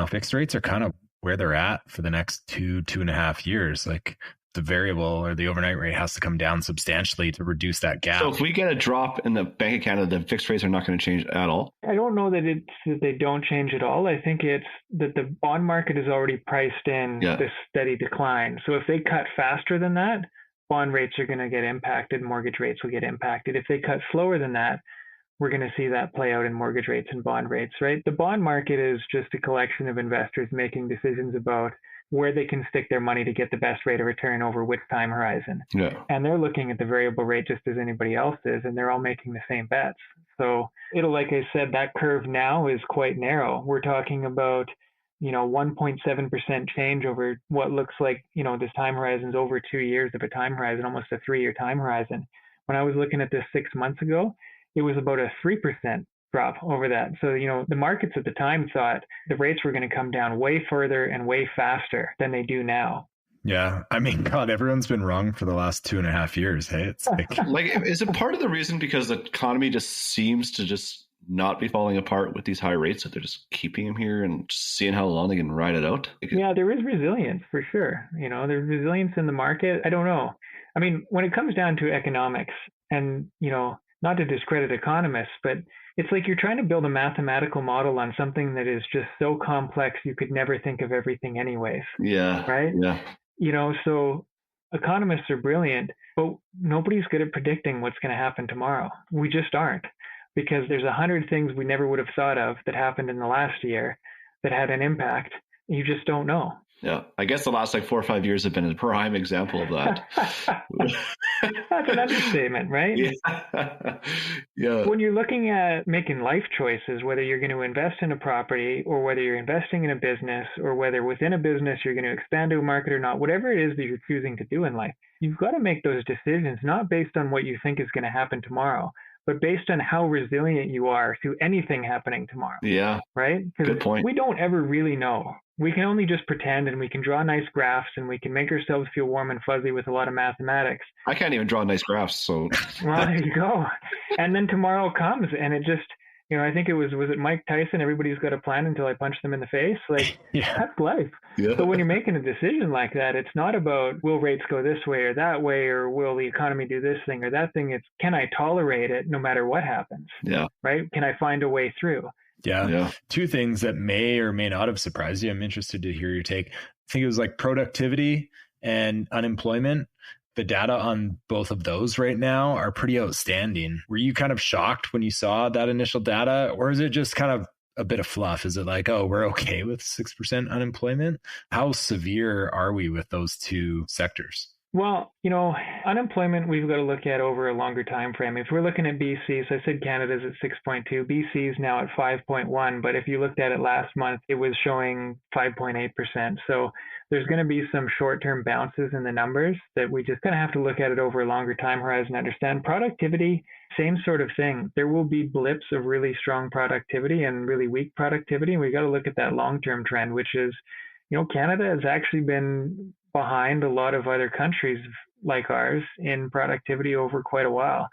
Speaker 1: fixed rates are kind of where they're at for the next 2.5 years. Like the variable or the overnight rate has to come down substantially to reduce that gap.
Speaker 2: So if we get a drop in the Bank of Canada, the fixed rates are not going to change at all?
Speaker 3: I don't know that they don't change at all. I think it's that the bond market is already priced in this steady decline. So if they cut faster than that, bond rates are going to get impacted, mortgage rates will get impacted. If they cut slower than that, we're going to see that play out in mortgage rates and bond rates, right? The bond market is just a collection of investors making decisions about where they can stick their money to get the best rate of return over which time horizon.
Speaker 2: Yeah.
Speaker 3: And they're looking at the variable rate just as anybody else is, and they're all making the same bets. So like I said, that curve now is quite narrow. We're talking about, 1.7% change over what looks like, this time horizon is over 2 years of a time horizon, almost a 3-year time horizon. When I was looking at this 6 months ago, it was about a 3% drop over that. So, the markets at the time thought the rates were going to come down way further and way faster than they do now.
Speaker 1: Yeah. I mean, God, everyone's been wrong for the last 2.5 years. Hey, it's
Speaker 2: like, is it part of the reason because the economy just seems to just not be falling apart with these high rates, that they're just keeping them here and just seeing how long they can ride it out?
Speaker 3: Yeah, there is resilience for sure. There's resilience in the market. I don't know. I mean, when it comes down to economics, and, not to discredit economists, but it's like you're trying to build a mathematical model on something that is just so complex you could never think of everything anyways.
Speaker 2: Yeah.
Speaker 3: Right?
Speaker 2: Yeah.
Speaker 3: So economists are brilliant, but nobody's good at predicting what's going to happen tomorrow. We just aren't, because there's 100 things we never would have thought of that happened in the last year that had an impact. You just don't know.
Speaker 2: Yeah, I guess the last 4 or 5 years have been a prime example of that.
Speaker 3: That's an understatement, right?
Speaker 2: Yeah.
Speaker 3: When you're looking at making life choices, whether you're going to invest in a property or whether you're investing in a business or whether within a business you're going to expand to a market or not, whatever it is that you're choosing to do in life, you've got to make those decisions not based on what you think is going to happen tomorrow, but based on how resilient you are to anything happening tomorrow.
Speaker 2: Yeah.
Speaker 3: Right?
Speaker 2: Good point.
Speaker 3: We don't ever really know. We can only just pretend, and we can draw nice graphs, and we can make ourselves feel warm and fuzzy with a lot of mathematics.
Speaker 2: I can't even draw nice graphs, so.
Speaker 3: Well, there you go. And then tomorrow comes, and it just, I think was it Mike Tyson? Everybody's got a plan until I punch them in the face. That's life.
Speaker 2: Yeah.
Speaker 3: So when you're making a decision like that, it's not about will rates go this way or that way, or will the economy do this thing or that thing. It's, can I tolerate it no matter what happens?
Speaker 2: Yeah.
Speaker 3: Right? Can I find a way through?
Speaker 1: Yeah. Two things that may or may not have surprised you. I'm interested to hear your take. I think it was productivity and unemployment. The data on both of those right now are pretty outstanding. Were you kind of shocked when you saw that initial data, or is it just kind of a bit of fluff? Is it like, oh, we're okay with 6% unemployment? How severe are we with those two sectors?
Speaker 3: Well, unemployment we've got to look at over a longer time frame. If we're looking at BC, so I said Canada's at 6.2, BC is now at 5.1, but if you looked at it last month, it was showing 5.8%. So there's going to be some short-term bounces in the numbers that we just going to have to look at it over a longer time horizon and understand. Productivity, same sort of thing. There will be blips of really strong productivity and really weak productivity, and we got to look at that long-term trend, which is, Canada has actually been behind a lot of other countries like ours in productivity over quite a while.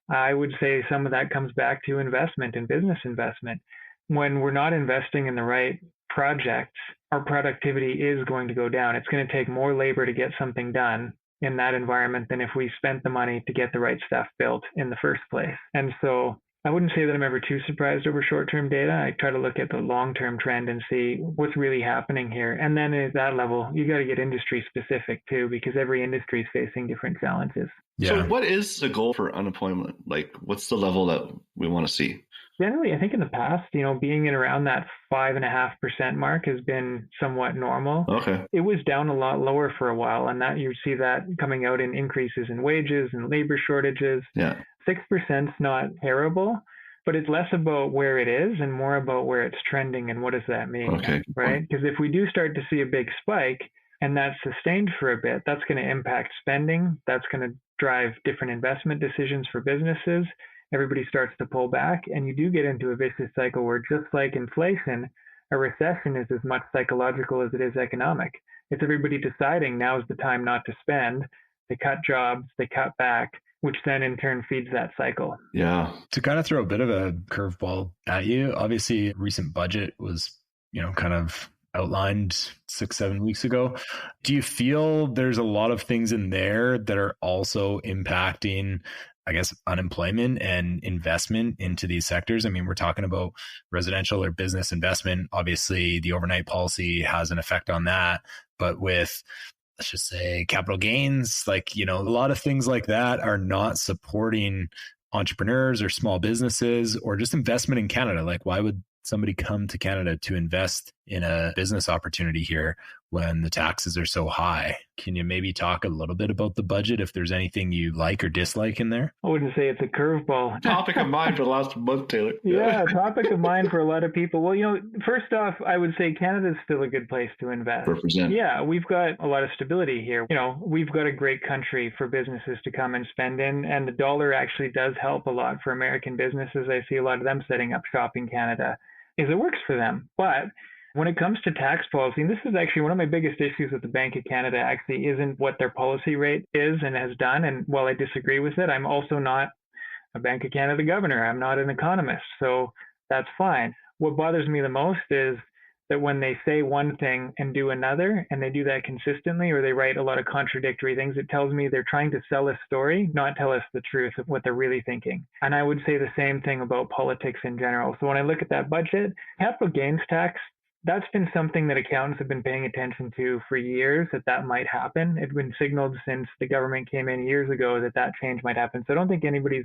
Speaker 3: I would say some of that comes back to investment and business investment. When we're not investing in the right projects, our productivity is going to go down. It's going to take more labor to get something done in that environment than if we spent the money to get the right stuff built in the first place. And so I wouldn't say that I'm ever too surprised over short-term data. I try to look at the long-term trend and see what's really happening here. And then at that level, you got to get industry specific too, because every industry is facing different challenges.
Speaker 1: Yeah.
Speaker 2: So what is the goal for unemployment? What's the level that we want to see?
Speaker 3: Generally, I think in the past, being in around that 5.5% mark has been somewhat normal.
Speaker 2: Okay.
Speaker 3: It was down a lot lower for a while, and that you see that coming out in increases in wages and labor shortages.
Speaker 2: Yeah.
Speaker 3: 6% is not terrible, but it's less about where it is and more about where it's trending and what does that mean,
Speaker 2: okay.
Speaker 3: Right? Because if we do start to see a big spike and that's sustained for a bit, that's going to impact spending. That's going to drive different investment decisions for businesses. Everybody starts to pull back, and you do get into a vicious cycle where, just like inflation, a recession is as much psychological as it is economic. It's everybody deciding now is the time not to spend. They cut jobs, they cut back, which then in turn feeds that cycle.
Speaker 2: Yeah.
Speaker 1: To kind of throw a bit of a curveball at you, obviously recent budget was, kind of outlined 6-7 weeks ago. Do you feel there's a lot of things in there that are also impacting, I guess, unemployment and investment into these sectors? I mean, we're talking about residential or business investment. Obviously, the overnight policy has an effect on that. But with, let's just say, capital gains, a lot of things like that are not supporting entrepreneurs or small businesses or just investment in Canada. Why would somebody come to Canada to invest in a business opportunity here when the taxes are so high. Can you maybe talk a little bit about the budget, if there's anything you like or dislike in there?
Speaker 3: I wouldn't say it's a curveball.
Speaker 2: Topic of mind for the last month, Taylor.
Speaker 3: Yeah, topic of mind for a lot of people. Well, first off, I would say Canada's still a good place to invest.
Speaker 2: Represent.
Speaker 3: Yeah, we've got a lot of stability here. We've got a great country for businesses to come and spend in, and the dollar actually does help a lot for American businesses. I see a lot of them setting up shop in Canada, because it works for them. But when it comes to tax policy, and this is actually one of my biggest issues with the Bank of Canada, actually isn't what their policy rate is and has done. And while I disagree with it, I'm also not a Bank of Canada governor. I'm not an economist, so that's fine. What bothers me the most is that when they say one thing and do another, and they do that consistently, or they write a lot of contradictory things, it tells me they're trying to sell a story, not tell us the truth of what they're really thinking. And I would say the same thing about politics in general. So when I look at that budget, capital gains tax, that's been something that accountants have been paying attention to for years, that might happen. It's been signaled since the government came in years ago that change might happen. So I don't think anybody's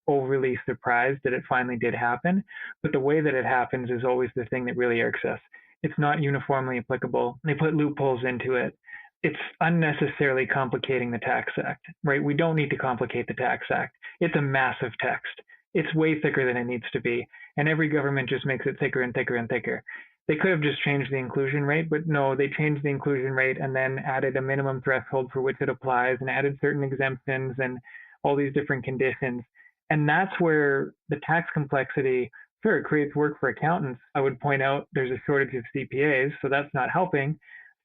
Speaker 3: overly surprised that it finally did happen. But the way that it happens is always the thing that really irks us. It's not uniformly applicable. They put loopholes into it. It's unnecessarily complicating the Tax Act, right? We don't need to complicate the Tax Act. It's a massive text. It's way thicker than it needs to be. And every government just makes it thicker and thicker and thicker. They could have just changed the inclusion rate, but no, they changed the inclusion rate and then added a minimum threshold for which it applies and added certain exemptions and all these different conditions. And that's where the tax complexity, sure, it creates work for accountants. I would point out there's a shortage of CPAs, so that's not helping.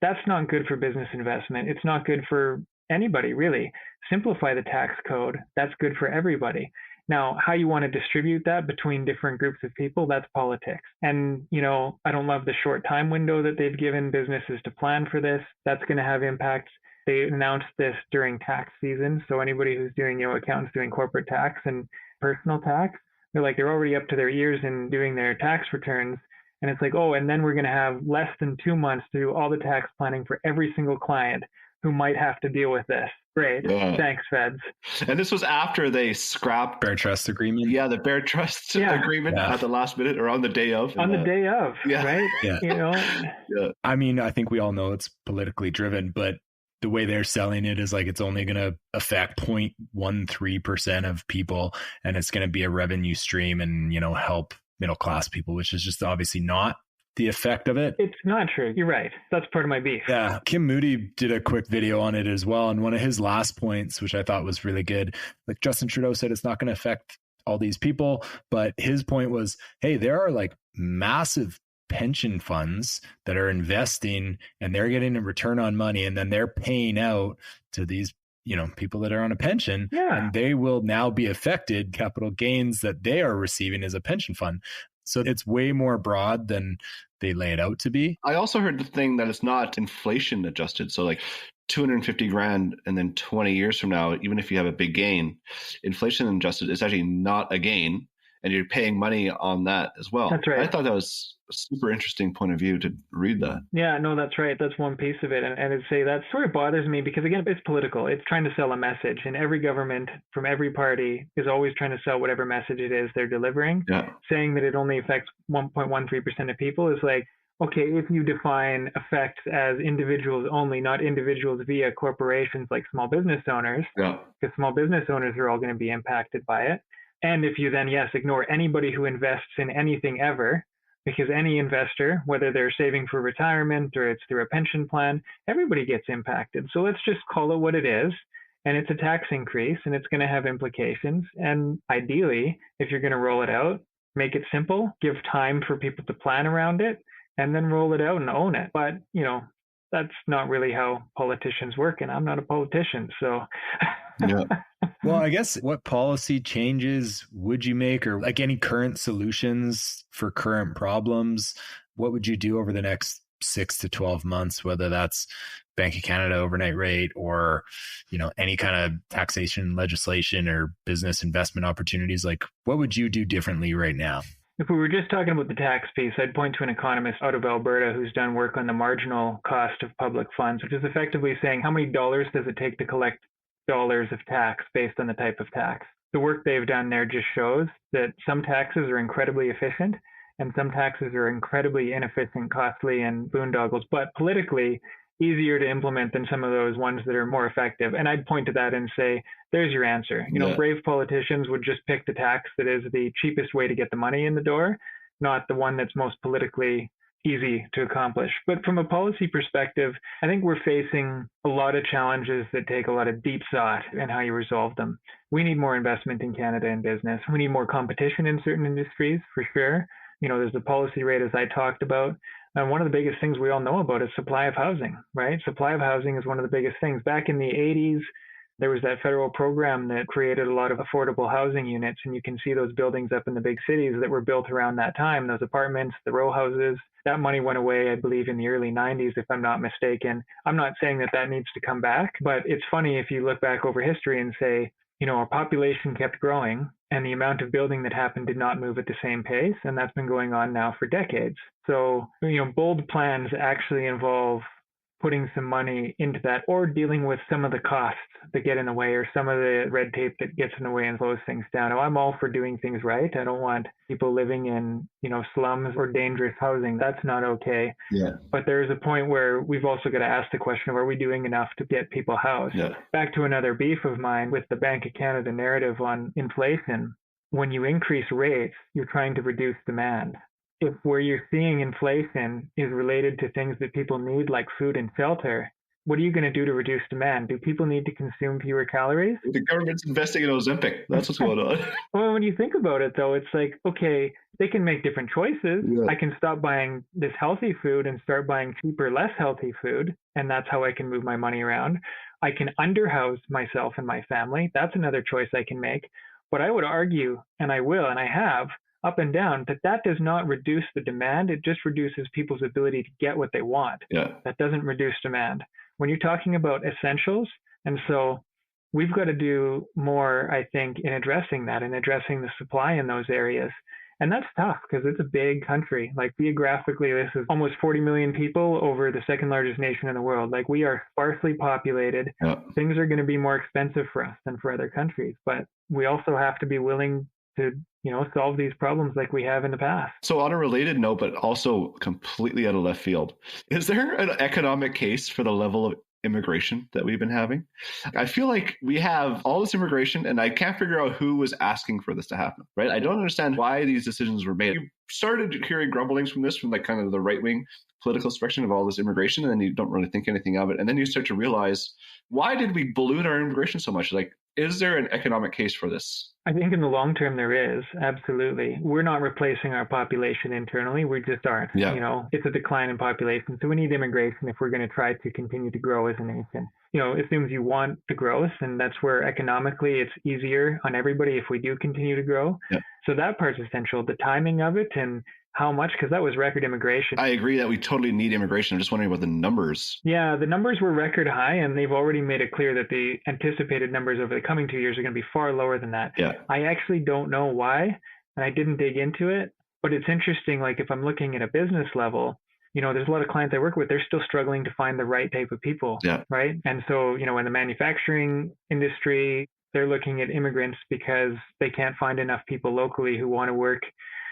Speaker 3: That's not good for business investment. It's not good for anybody, really. Simplify the tax code. That's good for everybody. Now, how you want to distribute that between different groups of people, that's politics. And, I don't love the short time window that they've given businesses to plan for this. That's going to have impacts. They announced this during tax season. So anybody who's doing, accountants doing corporate tax and personal tax, they're already up to their ears in doing their tax returns. And it's like, and then we're going to have less than 2 months to do all the tax planning for every single client who might have to deal with this. Great. Yeah. Thanks, feds.
Speaker 2: And this was after they scrapped
Speaker 1: Bear Trust Agreement.
Speaker 2: Yeah, the Bear Trust Agreement at the last minute or on the day of.
Speaker 3: On the day of, right?
Speaker 1: Yeah.
Speaker 2: Yeah.
Speaker 1: I mean, I think we all know it's politically driven, but the way they're selling it is like it's only going to affect 0.13% of people, and it's going to be a revenue stream and, help middle class people, which is just obviously not the effect of it.
Speaker 3: It's not true. You're right. That's part of my beef.
Speaker 1: Yeah. Kim Moody did a quick video on it as well. And one of his last points, which I thought was really good, like Justin Trudeau said, it's not going to affect all these people. But his point was, hey, there are like massive pension funds that are investing and they're getting a return on money, and then they're paying out to these people that are on a pension, and they will now be affected capital gains that they are receiving as a pension fund. So it's way more broad than they lay it out to be.
Speaker 2: I also heard the thing that it's not inflation adjusted. So like 250 grand and then 20 years from now, even if you have a big gain, inflation adjusted is actually not a gain, and you're paying money on that as well.
Speaker 3: That's right.
Speaker 2: I thought that was a super interesting point of view to read that.
Speaker 3: Yeah, no, that's right. That's one piece of it. And I'd say that sort of bothers me because, again, it's political. It's trying to sell a message. And every government from every party is always trying to sell whatever message it is they're delivering.
Speaker 2: Yeah.
Speaker 3: Saying that it only affects 1.13% of people is like, okay, if you define effects as individuals only, not individuals via corporations like small business owners, because small business owners are all going to be impacted by it. And if you then, ignore anybody who invests in anything ever, because any investor, whether they're saving for retirement or it's through a pension plan, everybody gets impacted. So let's just call it what it is. And it's a tax increase and it's going to have implications. And ideally, if you're going to roll it out, make it simple, give time for people to plan around it, and then roll it out and own it. But, that's not really how politicians work. And I'm not a politician. So
Speaker 2: yeah.
Speaker 1: Well, I guess what policy changes would you make, or like any current solutions for current problems? What would you do over the next 6 to 12 months, whether that's Bank of Canada overnight rate or, any kind of taxation legislation or business investment opportunities? Like, what would you do differently right now?
Speaker 3: If we were just talking about the tax piece, I'd point to an economist out of Alberta who's done work on the marginal cost of public funds, which is effectively saying how many dollars does it take to collect dollars of tax based on the type of tax. The work they've done there just shows that some taxes are incredibly efficient and some taxes are incredibly inefficient, costly, and boondoggles. But politically, easier to implement than some of those ones that are more effective. And I'd point to that and say, there's your answer. Brave politicians would just pick the tax that is the cheapest way to get the money in the door, not the one that's most politically easy to accomplish. But from a policy perspective, I think we're facing a lot of challenges that take a lot of deep thought in how you resolve them. We need more investment in Canada in business. We need more competition in certain industries, for sure. There's the policy rate, as I talked about. And one of the biggest things we all know about is supply of housing, right? Supply of housing is one of the biggest things. Back in the 80s, there was that federal program that created a lot of affordable housing units, and you can see those buildings up in the big cities that were built around that time, those apartments, the row houses. That money went away, I believe, in the early 90s, if I'm not mistaken. I'm not saying that needs to come back, but it's funny if you look back over history and say, our population kept growing and the amount of building that happened did not move at the same pace, and that's been going on now for decades. So, bold plans actually involve putting some money into that, or dealing with some of the costs that get in the way, or some of the red tape that gets in the way and slows things down. Now, I'm all for doing things right. I don't want people living in, slums or dangerous housing. That's not okay.
Speaker 2: Yeah.
Speaker 3: But there is a point where we've also got to ask the question of, are we doing enough to get people housed?
Speaker 2: Yeah.
Speaker 3: Back to another beef of mine with the Bank of Canada narrative on inflation. When you increase rates, you're trying to reduce demand. If where you're seeing inflation is related to things that people need, like food and shelter, what are you going to do to reduce demand? Do people need to consume fewer calories?
Speaker 2: The government's investing in Ozempic. That's what's going on.
Speaker 3: Well, when you think about it, though, it's like, okay, they can make different choices.
Speaker 2: Yeah.
Speaker 3: I can stop buying this healthy food and start buying cheaper, less healthy food, and that's how I can move my money around. I can underhouse myself and my family. That's another choice I can make. But I would argue, and I will, and I have, up and down, that does not reduce the demand. It just reduces people's ability to get what they want.
Speaker 2: Yeah.
Speaker 3: That doesn't reduce demand. When you're talking about essentials, and so we've got to do more, I think, in addressing that and addressing the supply in those areas. And that's tough because it's a big country. Like, geographically, this is almost 40 million people over the second largest nation in the world. Like, we are sparsely populated.
Speaker 2: Yeah.
Speaker 3: Things are going to be more expensive for us than for other countries. But we also have to be willing to, solve these problems like we have in the past.
Speaker 2: So on a related note, but also completely out of left field, is there an economic case for the level of immigration that we've been having? I feel like we have all this immigration and I can't figure out who was asking for this to happen, right? I don't understand why these decisions were made. You started hearing grumblings from this, from like kind of the right-wing political spectrum of all this immigration, and then you don't really think anything of it. And then you start to realize, why did we balloon our immigration so much? Like, is there an economic case for this?
Speaker 3: I think in the long term there is, absolutely. We're not replacing our population internally. We just aren't.
Speaker 2: Yeah.
Speaker 3: It's a decline in population. So we need immigration if we're going to try to continue to grow as a nation. It assumes you want the growth, and that's where economically it's easier on everybody if we do continue to grow.
Speaker 2: Yeah.
Speaker 3: So that part's essential. The timing of it and how much, because that was record immigration.
Speaker 2: I agree that we totally need immigration. I'm just wondering about the numbers.
Speaker 3: Yeah, the numbers were record high, and they've already made it clear that the anticipated numbers over the coming 2 years are going to be far lower than that.
Speaker 2: Yeah.
Speaker 3: I actually don't know why, and I didn't dig into it, but it's interesting. Like, if I'm looking at a business level, there's a lot of clients I work with, they're still struggling to find the right type of people,
Speaker 2: Yeah.
Speaker 3: right? And so, in the manufacturing industry, they're looking at immigrants because they can't find enough people locally who want to work.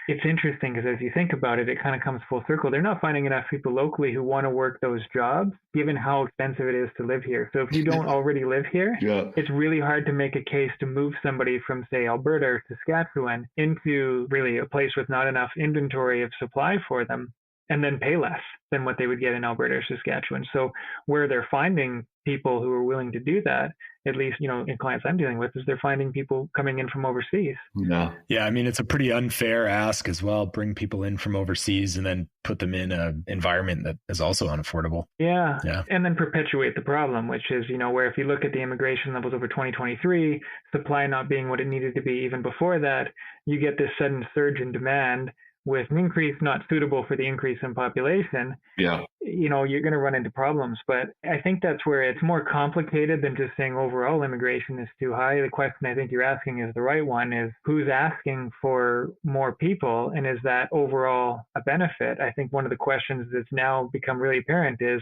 Speaker 3: It's interesting because as you think about it, it kind of comes full circle. They're not finding enough people locally who want to work those jobs, given how expensive it is to live here. So if you don't already live here,
Speaker 2: Yeah.
Speaker 3: It's really hard to make a case to move somebody from, say, Alberta or Saskatchewan into really a place with not enough inventory of supply for them, and then pay less than what they would get in Alberta or Saskatchewan. So where they're finding people who are willing to do that, at least, in clients I'm dealing with, is they're finding people coming in from overseas.
Speaker 2: Yeah.
Speaker 1: Yeah. I mean, it's a pretty unfair ask as well. Bring people in from overseas and then put them in an environment that is also unaffordable.
Speaker 3: Yeah.
Speaker 1: Yeah.
Speaker 3: And then perpetuate the problem, which is, where if you look at the immigration levels over 2023, supply not being what it needed to be even before that, you get this sudden surge in demand with an increase not suitable for the increase in population.
Speaker 2: Yeah.
Speaker 3: You're going to run into problems. But I think that's where it's more complicated than just saying overall immigration is too high. The question I think you're asking is the right one, is who's asking for more people, and is that overall a benefit? I think one of the questions that's now become really apparent is,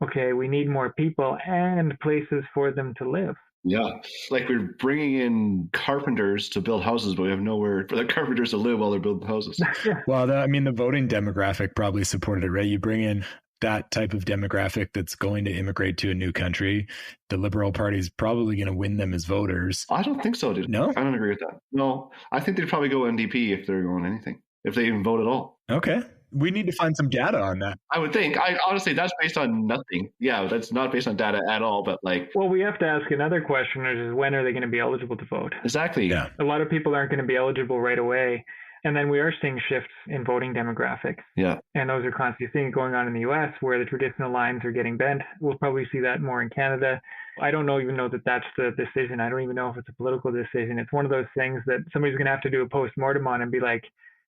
Speaker 3: okay, we need more people and places for them to live.
Speaker 2: Yeah. Like, we're bringing in carpenters to build houses, but we have nowhere for the carpenters to live while they're building houses.
Speaker 1: Well, the voting demographic probably supported it, right? You bring in that type of demographic that's going to immigrate to a new country, the Liberal Party is probably going to win them as voters.
Speaker 2: I don't think so, dude.
Speaker 1: No?
Speaker 2: I don't agree with that. No, I think they'd probably go NDP if they're going anything, if they even vote at all.
Speaker 1: Okay. We need to find some data on that.
Speaker 2: I would think. Honestly, that's based on nothing. Yeah, that's not based on data at all. But like,
Speaker 3: well, we have to ask another question, which is when are they going to be eligible to vote?
Speaker 2: Exactly.
Speaker 1: Yeah.
Speaker 3: A lot of people aren't going to be eligible right away. And then we are seeing shifts in voting demographics.
Speaker 2: Yeah.
Speaker 3: And those are constantly things going on in the US where the traditional lines are getting bent. We'll probably see that more in Canada. I don't even know that that's the decision. I don't even know if it's a political decision. It's one of those things that somebody's going to have to do a post-mortem on and be like,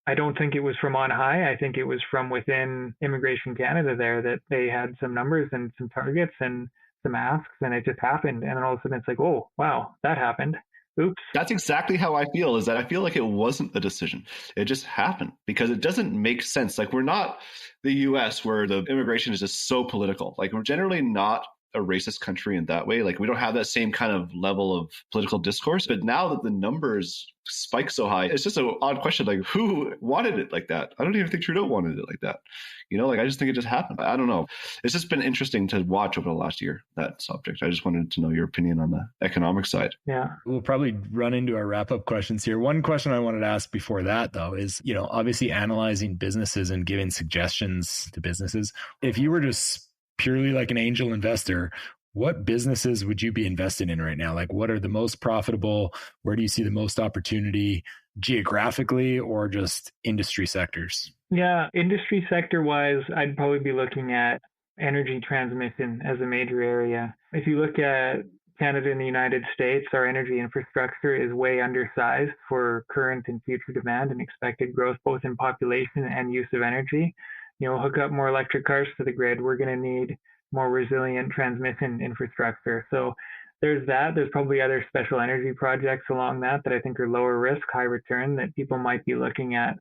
Speaker 3: I don't think it was from on high. I think it was from within Immigration Canada there that they had some numbers and some targets and some asks, and it just happened. And then all of a sudden it's like, oh, wow, that happened. Oops.
Speaker 2: That's exactly how I feel, is that I feel like it wasn't a decision. It just happened because it doesn't make sense. Like, we're not the US where the immigration is just so political. Like, we're generally not a racist country in that way. Like, we don't have that same kind of level of political discourse. But now that the numbers spike so high, it's just an odd question. Like, who wanted it like that? I don't even think Trudeau wanted it like that. Like, I just think it just happened. I don't know. It's just been interesting to watch over the last year, that subject. I just wanted to know your opinion on the economic side.
Speaker 3: Yeah.
Speaker 1: We'll probably run into our wrap-up questions here. One question I wanted to ask before that, though, is, obviously analyzing businesses and giving suggestions to businesses. If you were just purely like an angel investor, what businesses would you be invested in right now? Like, what are the most profitable? Where do you see the most opportunity geographically or just industry sectors?
Speaker 3: Yeah, industry sector wise, I'd probably be looking at energy transmission as a major area. If you look at Canada and the United States, our energy infrastructure is way undersized for current and future demand and expected growth, both in population and use of energy. Hook up more electric cars to the grid. We're going to need more resilient transmission infrastructure. So there's that. There's probably other special energy projects along that I think are lower risk, high return that people might be looking at.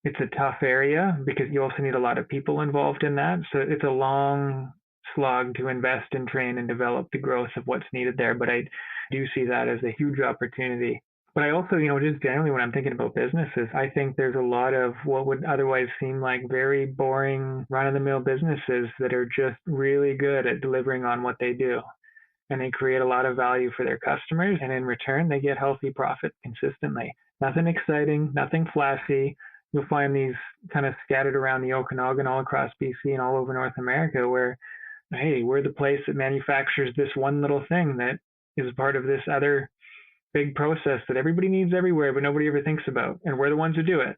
Speaker 3: It's a tough area because you also need a lot of people involved in that. So it's a long slog to invest and train and develop the growth of what's needed there. But I do see that as a huge opportunity. But I also, just generally when I'm thinking about businesses, I think there's a lot of what would otherwise seem like very boring run-of-the-mill businesses that are just really good at delivering on what they do. And they create a lot of value for their customers. And in return, they get healthy profit consistently. Nothing exciting, nothing flashy. You'll find these kind of scattered around the Okanagan, all across BC and all over North America where, hey, we're the place that manufactures this one little thing that is part of this other big process that everybody needs everywhere, but nobody ever thinks about. And we're the ones who do it.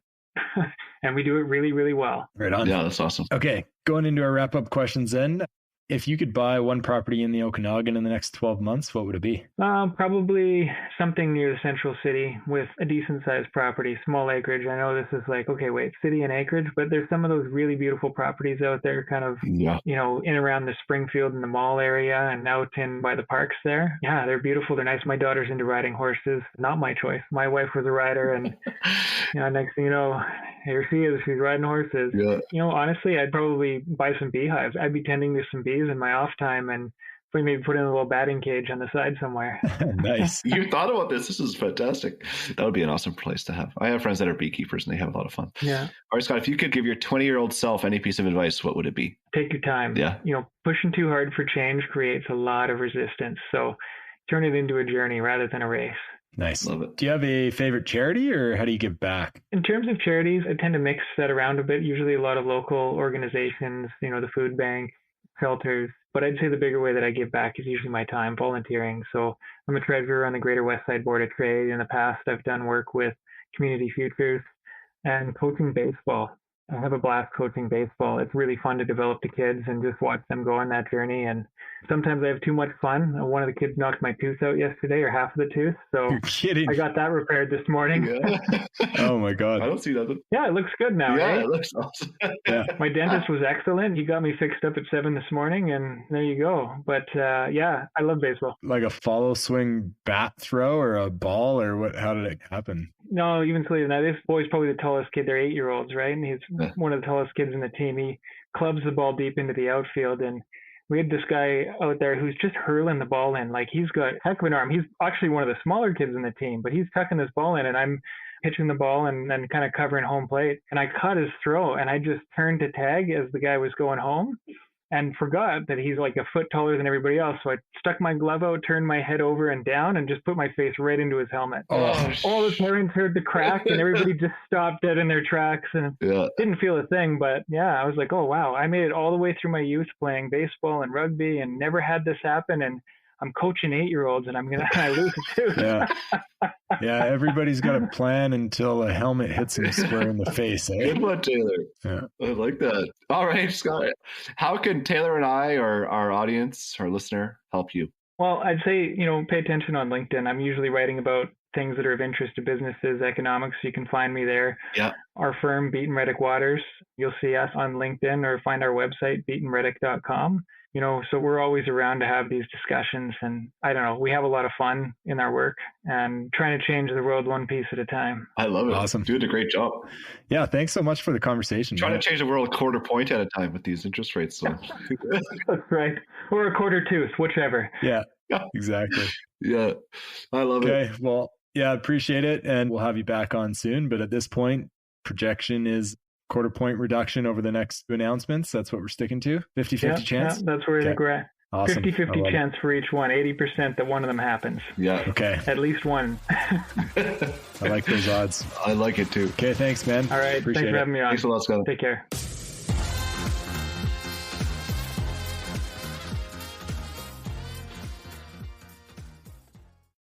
Speaker 3: And we do it really, really well.
Speaker 1: Right on.
Speaker 2: Yeah, that's awesome.
Speaker 1: Okay, going into our wrap-up questions then. If you could buy one property in the Okanagan in the next 12 months, what would it be?
Speaker 3: Probably something near the central city with a decent sized property, small acreage. I know this is like, okay, wait, city and acreage, but there's some of those really beautiful properties out there kind of, in around the Springfield and the mall area and out in by the parks there. Yeah, they're beautiful. They're nice. My daughter's into riding horses. Not my choice. My wife was a rider and, next thing you know, here she is. She's riding horses.
Speaker 2: Yeah.
Speaker 3: Honestly, I'd probably buy some beehives. I'd be tending to some bees in my off time and maybe put in a little batting cage on the side somewhere.
Speaker 1: Nice.
Speaker 2: You thought about this. This is fantastic. That would be an awesome place to have. I have friends that are beekeepers and they have a lot of fun.
Speaker 3: Yeah.
Speaker 2: All right, Scott, if you could give your 20-year-old self any piece of advice, what would it be?
Speaker 3: Take your time.
Speaker 2: Yeah.
Speaker 3: Pushing too hard for change creates a lot of resistance. So turn it into a journey rather than a race.
Speaker 1: Nice.
Speaker 2: Love it.
Speaker 1: Do you have a favorite charity or how do you give back?
Speaker 3: In terms of charities, I tend to mix that around a bit. Usually a lot of local organizations, the food bank, shelters. But I'd say the bigger way that I give back is usually my time volunteering. So I'm a treasurer on the Greater West Side Board of Trade. In the past, I've done work with Community Futures and coaching baseball. I have a blast coaching baseball. It's really fun to develop the kids and just watch them go on that journey. And sometimes I have too much fun. One of the kids knocked my tooth out yesterday, or half of the tooth. So
Speaker 1: You're kidding.
Speaker 3: I got that repaired this morning.
Speaker 2: Yeah.
Speaker 1: Oh my God.
Speaker 2: I don't see that.
Speaker 3: Yeah, it looks good now,
Speaker 2: Yeah,
Speaker 3: right?
Speaker 2: it looks awesome.
Speaker 1: Yeah.
Speaker 3: My dentist was excellent. He got me fixed up at 7 this morning, and there you go. But yeah, I love baseball.
Speaker 1: Like a follow swing bat throw or a ball or what? How did it happen?
Speaker 3: No, even sillier than that. This boy's probably the tallest kid. They're 8-year-olds, right? And he's one of the tallest kids in the team. He clubs the ball deep into the outfield, and we had this guy out there who's just hurling the ball in. Like, he's got a heck of an arm. He's actually one of the smaller kids in the team, but he's tucking this ball in, and I'm pitching the ball and kind of covering home plate. And I caught his throw, and I just turned to tag as the guy was going home. and forgot that he's like a foot taller than everybody else. So I stuck my glove out, turned my head over and down, and just put my face right into his helmet. All the parents heard the crack, and everybody just stopped dead in their tracks and didn't feel a thing. But yeah, I was like, oh wow, I made it all the way through my youth playing baseball and rugby and never had this happen. And I'm coaching 8-year-olds and I lose it too.
Speaker 1: Yeah, everybody's got a plan until a helmet hits them square in the face. Eh?
Speaker 2: Good one, Taylor.
Speaker 1: Yeah.
Speaker 2: I like that. All right, Scott. How can Taylor and I, or our audience, our listener, help you?
Speaker 3: Well, I'd say, pay attention on LinkedIn. I'm usually writing about things that are of interest to businesses, economics. You can find me there.
Speaker 2: Yeah.
Speaker 3: Our firm, Beaton Rettich Waters. You'll see us on LinkedIn or find our website, beatonrettich.com. So we're always around to have these discussions, and I don't know, we have a lot of fun in our work and trying to change the world one piece at a time.
Speaker 2: I love it.
Speaker 1: Awesome.
Speaker 2: Doing a great job.
Speaker 1: Yeah. Thanks so much for the conversation.
Speaker 2: Trying to change the world a quarter point at a time with these interest rates. So.
Speaker 3: That's right. Or a quarter tooth, whichever.
Speaker 1: Yeah, exactly.
Speaker 2: Yeah. I love it.
Speaker 1: Okay. Well, yeah, appreciate it. And we'll have you back on soon. But at this point, projection is quarter point reduction over the next two announcements. That's what we're sticking to. 50-50 chance.
Speaker 3: Yeah, that's where I think we're at.
Speaker 1: Awesome.
Speaker 3: 50-50 chance for each one. 80% that one of them happens.
Speaker 2: Yeah.
Speaker 1: Okay.
Speaker 3: At least one.
Speaker 1: I like those odds.
Speaker 2: I like it too.
Speaker 1: Okay. Thanks, man.
Speaker 3: All right.
Speaker 1: Appreciate
Speaker 3: Thanks for having me on.
Speaker 2: Thanks a lot, Scott.
Speaker 3: Take care.